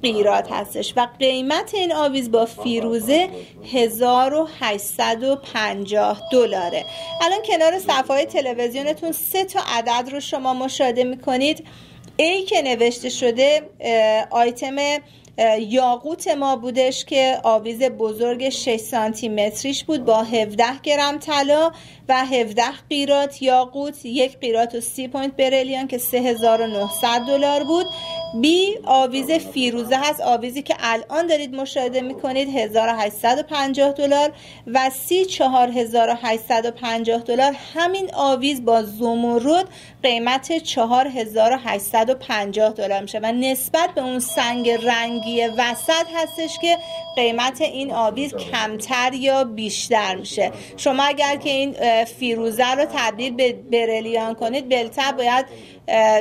قیراط هستش و قیمت این آویز با فیروزه $1850. الان کنار صفحه تلویزیونتون 3 تا عدد رو شما مشاهده میکنید. ای که نوشته شده آیتم یاقوت ما بودش که آویز بزرگ 6 سانتی متریش بود با 17 گرم طلا و 17 قیراط یاقوت. 1 قیراط و 30 پوینت برلیان که $3,900 بود. بی آویز فیروزه هست، آویزی که الان دارید مشاهده میکنید $1850 و سی $4,850. همین آویز با زمرد قیمت $4,850 میشه و نسبت به اون سنگ رنگی وسط هستش که قیمت این آویز کمتر یا بیشتر میشه. شما اگر که این فیروزه رو تبدیل به برلیان کنید بالطبع باید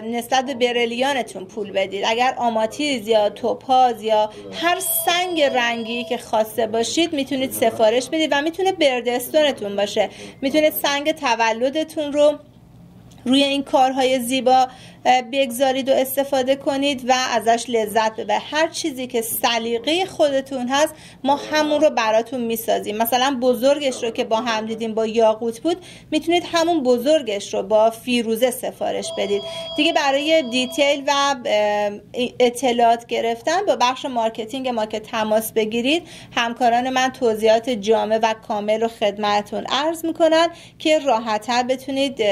نسبت به برلیانتون پول بدید. اگر آماتیز یا توپاز یا هر سنگ رنگی که خواسته باشید میتونید سفارش بدید و میتونه بردستونتون باشه، میتونه سنگ تولدتون رو روی این کارهای زیبا بگذارید و استفاده کنید و ازش لذت ببرید. هر چیزی که سلیقه خودتون هست ما همون رو براتون میسازیم. مثلا بزرگش رو که با هم دیدیم با یاقوت بود، میتونید همون بزرگش رو با فیروزه سفارش بدید. دیگه برای دیتیل و اطلاعات گرفتن با بخش مارکتینگ ما که تماس بگیرید، همکاران من توضیحات جامع و کامل رو خدمتتون عرض میکنن که راحت‌تر بتونید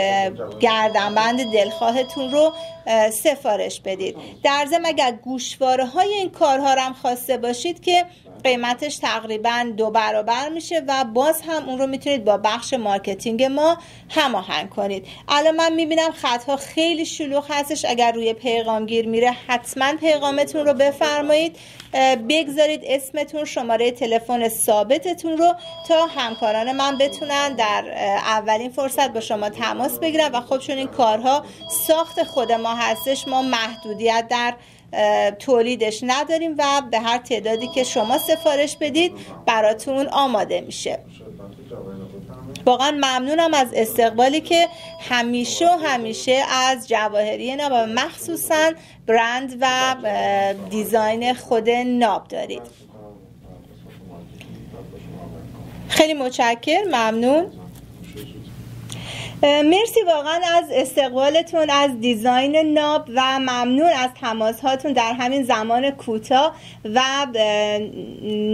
گردنبند دلخواهتون رو سفارش بدید. در ضمن اگر گوشواره های این کارها رو هم خواسته باشید که قیمتش تقریبا 2 برابر میشه و باز هم اون رو میتونید با بخش مارکتینگ ما هماهنگ کنید. الان من میبینم خطها خیلی شلوغ هستش. اگر روی پیغامگیر میره حتما پیغامتون رو بفرمایید، بگذارید اسمتون، شماره تلفن ثابتتون رو تا همکاران من بتونن در اولین فرصت با شما تماس بگیرن و خب چون این کارها ساخت خود ما هستش ما محدودیت در تولیدش نداریم و به هر تعدادی که شما سفارش بدید براتون آماده میشه. واقعا ممنونم از استقبالی که همیشه از جواهری ناب و مخصوصا برند و دیزاین خود ناب دارید. خیلی متشکرم، ممنون. مرسی واقعا از استقبالتون از دیزاین ناب و ممنون از تماس هاتون در همین زمان کوتاه و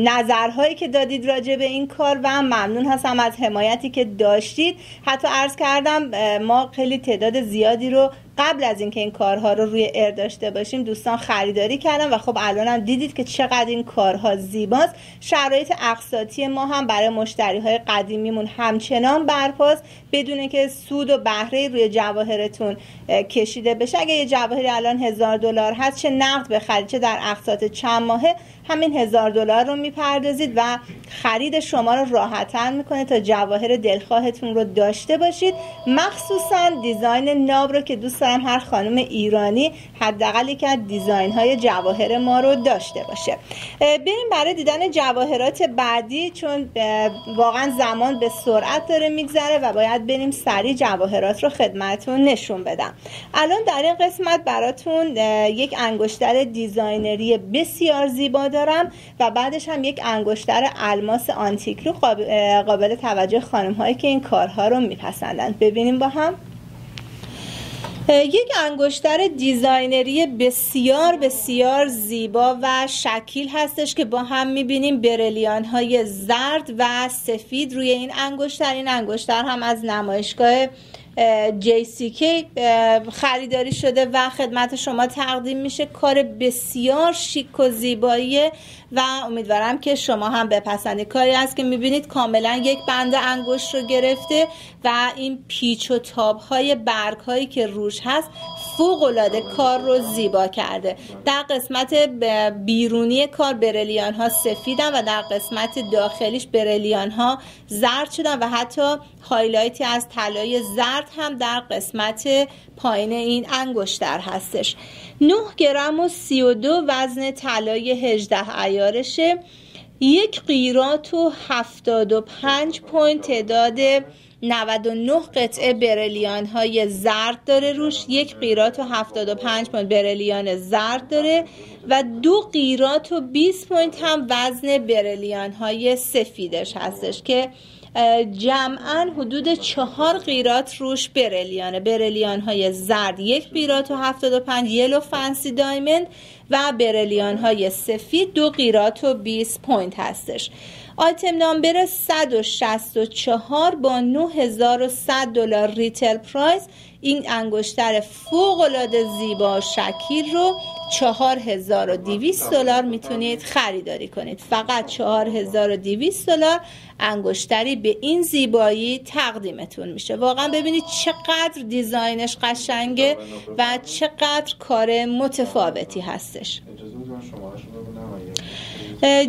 نظرهایی که دادید راجع به این کار و ممنون هستم از حمایتی که داشتید. حتی عرض کردم ما خیلی تعداد زیادی رو قبل از اینکه این کارها رو روی ایر داشته باشیم دوستان خریداری کردن و خب الانم دیدید که چقدر این کارها زیباست. شرایط اقساطی ما هم برای مشتریهای قدیمیمون همچنان برپاست بدون که سود و بهره روی جواهرتون کشیده بشه. اگه یه جواهری الان $1000 هست چه نقد بخرید چه در اقساط چند ماهه همین $1000 رو میپردازید و خرید شما رو راحت‌تر میکنه تا جواهر دلخواهتون رو داشته باشید. مخصوصا دیزاین ناب رو که دوست دارم هر خانم ایرانی حداقل یک از دیزاین های جواهر ما رو داشته باشه. بریم برای دیدن جواهرات بعدی چون واقعا زمان به سرعت داره میگذره و باید بریم سریع جواهرات رو خدمتتون نشون بدم. الان در این قسمت براتون یک انگشتر دیزاینری بسیار زیبا دارم و بعدش هم یک انگشتر الماس آنتیکلو قابل توجه خانم هایی که این کارها رو میپسندن. ببینیم با هم. یک انگشتر دیزاینری بسیار بسیار زیبا و شکیل هستش که با هم میبینیم برلیان های زرد و سفید روی این انگشتر. این انگشتر هم از نمایشگاه JCK خریداری شده و خدمت شما تقدیم میشه. کار بسیار شیک و زیباییه و امیدوارم که شما هم بپسندید. کاری است که میبینید کاملا یک بند انگشت رو گرفته و این پیچ و تاب های برگ هایی که روش هست فوق العاده کار رو زیبا کرده. در قسمت بیرونی کار برلیان ها سفیدن و در قسمت داخلیش برلیان ها زرد شدن و حتی هایلایتی از طلای زرد هم در قسمت پایین این انگشتر هستش. 9 گرم و 32 وزن طلای 18 عیارشه. یک قیراط و 75 پوینت تعداد 99 قطعه برلیان های زرد داره روش. یک قیراط و 75 پوینت برلیان زرد داره و 2 قیراط و 20 پوینت هم وزن برلیان های سفیدش هستش که جمعاً حدود 4 قیراط روش برلیان های زرد 1 قیراط و 75 یلو فنسی دایموند و برلیان های سفید 2 قیراط و 20 پوینت هستش. آیتم نامبر 164 با $9100 ریتل پرایس این انگشتر فوق العاده زیبا و شکیل رو $4200 میتونید خریداری کنید. فقط $4200 انگشتری به این زیبایی تقدیمتون میشه. واقعا ببینید چقدر دیزاینش قشنگه و چقدر کار متفاوتی هستش.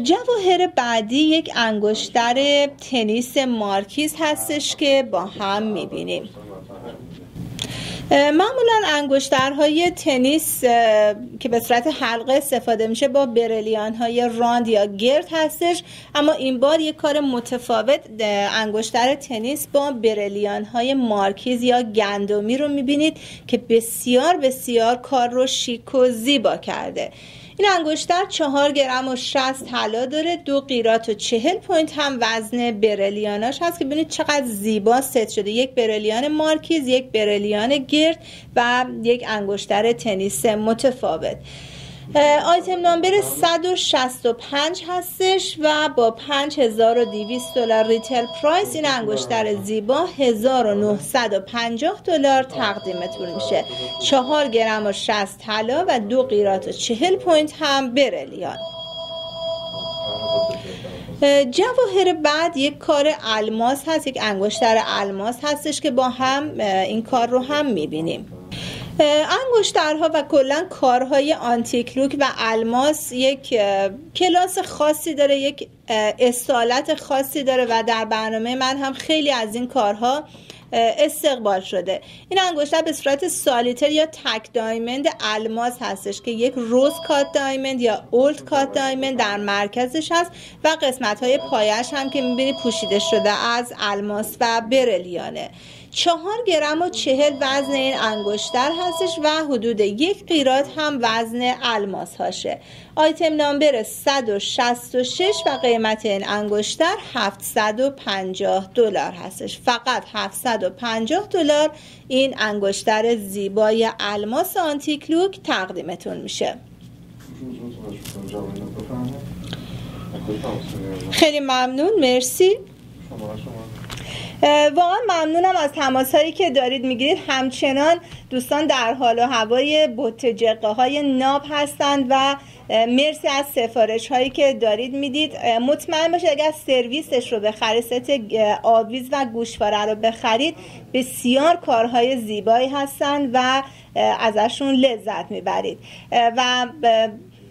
جواهر بعدی یک انگشتر تنیس مارکیز هستش که با هم میبینیم. معمولا انگشترهای تنیس که به صورت حلقه استفاده میشه با برلیان های راند یا گرد هستش، اما این بار یک کار متفاوت انگشتر تنیس با برلیان های مارکیز یا گندمی رو میبینید که بسیار بسیار کار رو شیک و زیبا کرده. این انگشتر 4 گرم و 60 طلا داره. 2 قیراط و 40 پوینت هم وزن برلیاناش هست که ببینید چقدر زیبا ست شده. یک برلیان مارکیز، یک برلیان گرد و یک انگشتر تنیس متفاوت. آیتم نامبر 165 هستش و با $5200 ریتل پرایس این انگشتر زیبا $1950 تقدیمتون میشه. 4 گرم و 60 طلا و 2 قیراط و 40 پوینت هم برلیان. جواهر بعد یک کار الماس هست، یک انگشتر الماس هستش که با هم این کار رو هم میبینیم. انگشترها و کلا کارهای آنتیک لوک و الماس یک کلاس خاصی داره، یک اصالت خاصی داره و در برنامه من هم خیلی از این کارها استقبال شده. این انگشتر به صورت سالیتر یا تک دایموند الماس هستش که یک روز کات دایموند یا اولد کات دایموند در مرکزش هست و قسمت های پایش هم که میبینید پوشیده شده از الماس و برلیانه. 4 گرم و 40 وزن این انگشتر هستش و حدود 1 قیراط هم وزن الماس هاشه. آیتم نامبر 166 و قیمت این انگشتر $750 هستش. فقط $750 این انگشتر زیبای الماس آنتیک لوک تقدیمتون میشه. خیلی ممنون، مرسی. واقعا ممنونم از تماس‌هایی که دارید میگیرید. همچنان دوستان در حال و هوای بوت جقه های ناب هستند و مرسی از سفارش هایی که دارید میدید. مطمئن باشید اگر سرویسش رو بخرید، ست آویز و گوشواره رو بخرید، بسیار کارهای زیبایی هستند و ازشون لذت میبرید و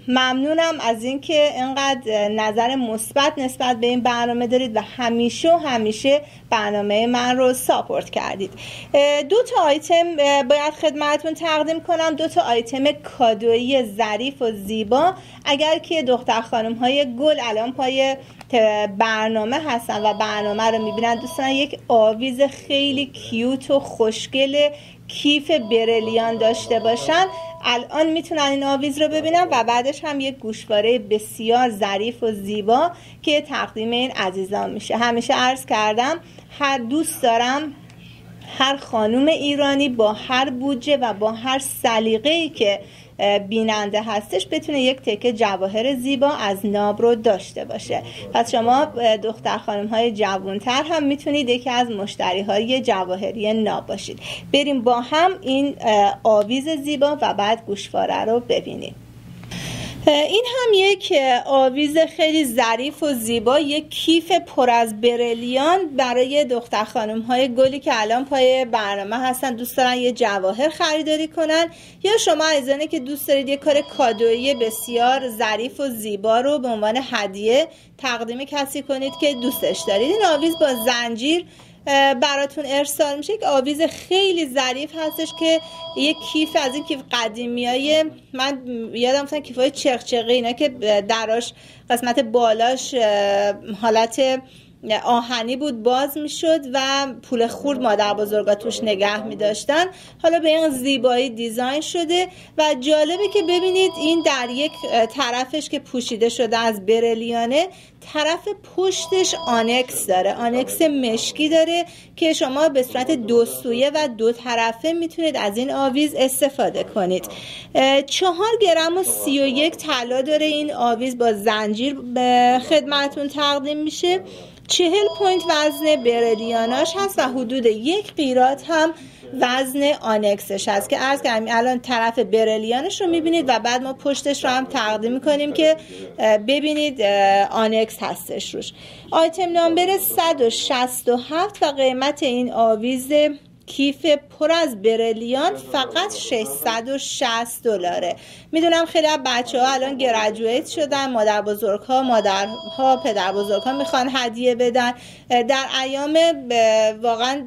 ممنونم از اینکه اینقدر نظر مثبت نسبت به این برنامه دارید و همیشه برنامه من رو ساپورت کردید. 2 تا آیتم باید خدمتتون تقدیم کنم، 2 تا آیتم کادویی ظریف و زیبا. اگر که دختر خانم های گل الان پای برنامه هستن و برنامه رو میبینن، دوستان یک آویز خیلی کیوت و خوشگل کیف بریلیان داشته باشن، الان میتونن این آویز رو ببینن و بعدش هم یک گوشواره بسیار ظریف و زیبا که تقدیم این عزیزان میشه. همیشه عرض کردم دوست دارم هر خانوم ایرانی با هر بودجه و با هر سلیقه‌ای که بیننده هستش بتونه یک تکه جواهر زیبا از ناب رو داشته باشه. پس شما دختر خانم های جوانتر هم میتونید یکی از مشتری های جواهری ناب باشید. بریم با هم این آویز زیبا و بعد گوشواره رو ببینیم. این هم یک آویز خیلی ظریف و زیبا، یک کیف پر از بریلیان برای دختر خانم های گلی که الان پای برنامه هستن، دوست دارن یه جواهر خریداری کنن، یا شما عزیزانی که دوست دارید یه کار کادویی بسیار ظریف و زیبا رو به عنوان هدیه تقدیم کسی کنید که دوستش دارید. این آویز با زنجیر براتون ارسال میشه. یک آویز خیلی ظریف هستش که یک کیف از این کیف قدیمیای، من یادم مثلا کیفای چغچغه اینا که دراش قسمت بالاش حالت آهنی بود باز میشد و پول خورد مادر بزرگا توش نگه میداشتن، حالا به این زیبایی دیزاین شده و جالبه که ببینید این در یک طرفش که پوشیده شده از بریلیانه، طرف پشتش آنکس داره، آنکس مشکی داره که شما به صورت 2 سویه و 2 طرفه میتونید از این آویز استفاده کنید. 4 گرم و 31 طلا داره این آویز، با زنجیر به خدمتون تقدیم میشه. 40 پوینت وزن بریلیاناش هست و حدود 1 قیراط هم وزن آنکسش هست که عرض کردم الان طرف بریلیانش رو میبینید و بعد ما پشتش رو هم تقدیم میکنیم که ببینید آنکس هستش روش. آیتم نامبر 167 و قیمت این آویز کیف پر از بریلیان فقط $660. میدونم خیلی از بچه‌ها الان گریجویت شدن، مادر بزرگ‌ها، مادرها، پدر بزرگ‌ها میخوان هدیه بدن. در ایام واقعا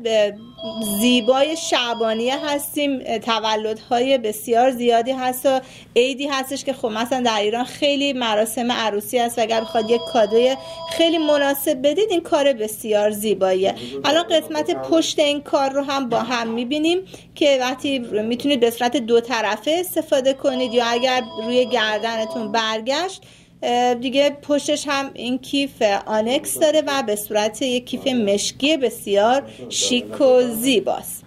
زیبای شعبانیه هستیم، تولدهای بسیار زیادی هست و عیدی هستش که خب مثلا در ایران خیلی مراسم عروسی هست و اگر بخواد یک کادوی خیلی مناسب بدید این کار بسیار زیباییه. الان قسمت پشت این کار رو هم با هم میبینیم که وقتی میتونید به صورت 2 طرفه استفاده کنید یا اگر روی گردنتون برگشت دیگه پشتش هم این کیف آنکس داره و به صورت یک کیف مشکی بسیار شیک و زیباست.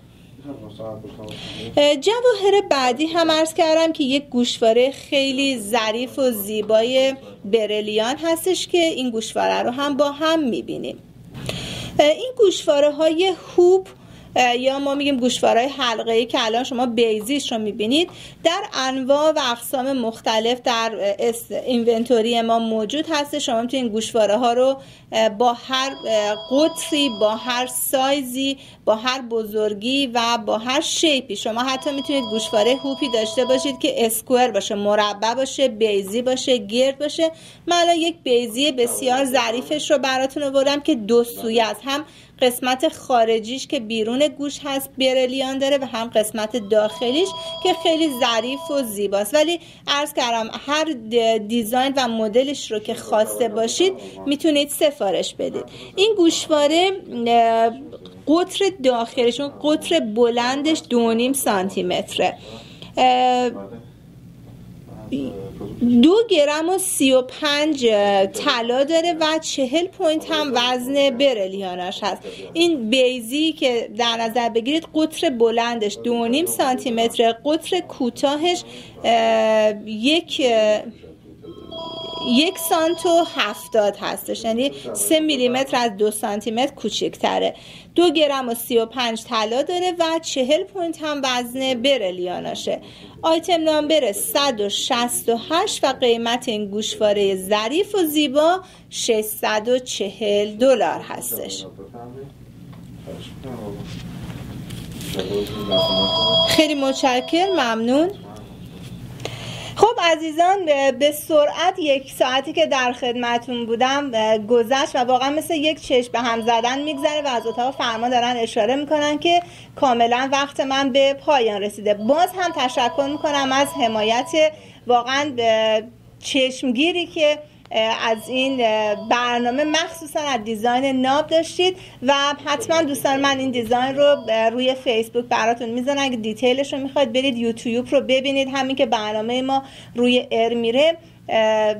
جواهر بعدی هم عرض کردم که یک گوشواره خیلی ظریف و زیبای بریلیان هستش که این گوشواره رو هم با هم میبینیم. این گوشواره های هوب یا ما میگیم گوشوارهای حلقه‌ای که الان شما بیزیش رو میبینید در انواع و اقسام مختلف در اینونتوری ما موجود هست. شما میتونید این گوشواره ها رو با هر قطری، با هر سایزی، با هر بزرگی و با هر شیپی، شما حتی میتونید گوشواره هوپی داشته باشید که اسکوئر باشه، مربع باشه، بیزی باشه، گرد باشه. من الان یک بیزی بسیار ظریفش رو براتون آوردم که 2 سویه است، هم قسمت خارجیش که بیرون گوش هست بریلیان داره و هم قسمت داخلیش که خیلی ظریف و زیباست. ولی عرض کردم هر دیزاین و مدلش رو که خواسته باشید میتونید سفارش بدید. این گوشواره قطر داخلشون قطر بلندش 2.5 سانتی متره، 2 گرم و 35 طلا داره و 40 پوینت هم وزن بریلیانش هست. این بیزی که در نظر بگیرید قطر بلندش 2.5 سانتی متر، قطر کوتاهش 1 سانت و 70 هستش، یعنی 3 میلیمتر از 2 سانتی متر کوچکتره. 2 گرم و 35 طلا داره و 40 پوینت هم وزن بریلیاناشه. آیتم نامبر 168 و قیمت این گوشواره ظریف و زیبا $640 هستش. خیلی متشکرم، ممنون. خب عزیزان، به سرعت 1 ساعتی که در خدمتون بودم گذشت و واقعا مثل یک چشم به هم زدن میگذره و از اتاق فرمان دارن اشاره میکنن که کاملا وقت من به پایان رسیده. باز هم تشکر میکنم از حمایت واقعا چشمگیری که از این برنامه مخصوصا از دیزاین ناب داشتید و حتما دوستان من این دیزاین رو روی فیسبوک براتون میذارم. اگه دیتیلش رو میخواید برید یوتیوب رو ببینید، همین که برنامه ما روی ایر میره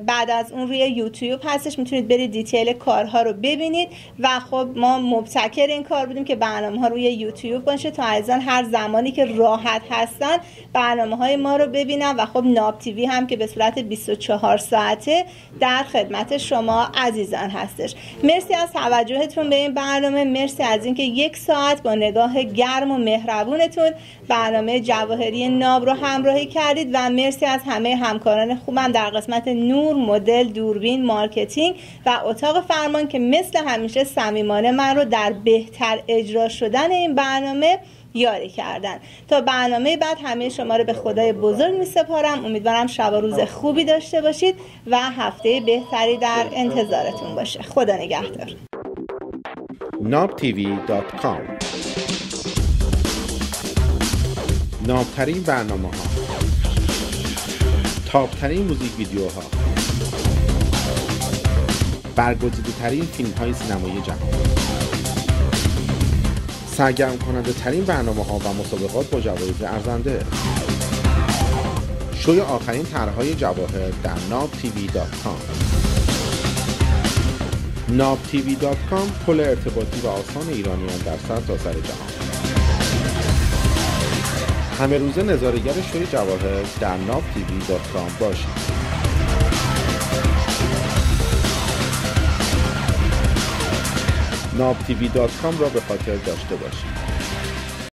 بعد از اون روی یوتیوب هستش، میتونید برید دیتیل کارها رو ببینید و خب ما مبتکر این کار بودیم که برنامه ها روی یوتیوب باشه تا عزیزان هر زمانی که راحت هستن برنامه های ما رو ببینن و خب ناب تیوی هم که به صورت 24 ساعته در خدمت شما عزیزان هستش. مرسی از توجهتون به این برنامه، مرسی از اینکه 1 ساعت با نگاه گرم و مهربونتون برنامه جواهری ناب رو همراهی کردید و مرسی از همه همکاران خوبم در قسمت نور، مدل، دوربین، مارکتینگ و اتاق فرمان که مثل همیشه صمیمانه من رو در بهتر اجرا شدن این برنامه یاری کردن. تا برنامه بعد همه شما رو به خدای بزرگ می سپارم. امیدوارم شب و روز خوبی داشته باشید و هفته بهتری در انتظارتون باشه. خدا نگهدار. nobtv.com نابترین برنامه‌ها، تاپترین موزیک ویدیوها، برگزیده ترین فیلم های سینمایی جهان، سرگرم کننده ترین برنامه ها و مسابقات با جوایز ارزنده، شوی آخرین طرحهای جواهر در nobtv.com. nobtv.com پل ارتباطی و آسان ایرانیان در سرتاسر جهان. همه روزه نظاره‌گر شوی جواهر در nobtv.com باشید. nobtv.com را به خاطر داشته باشید.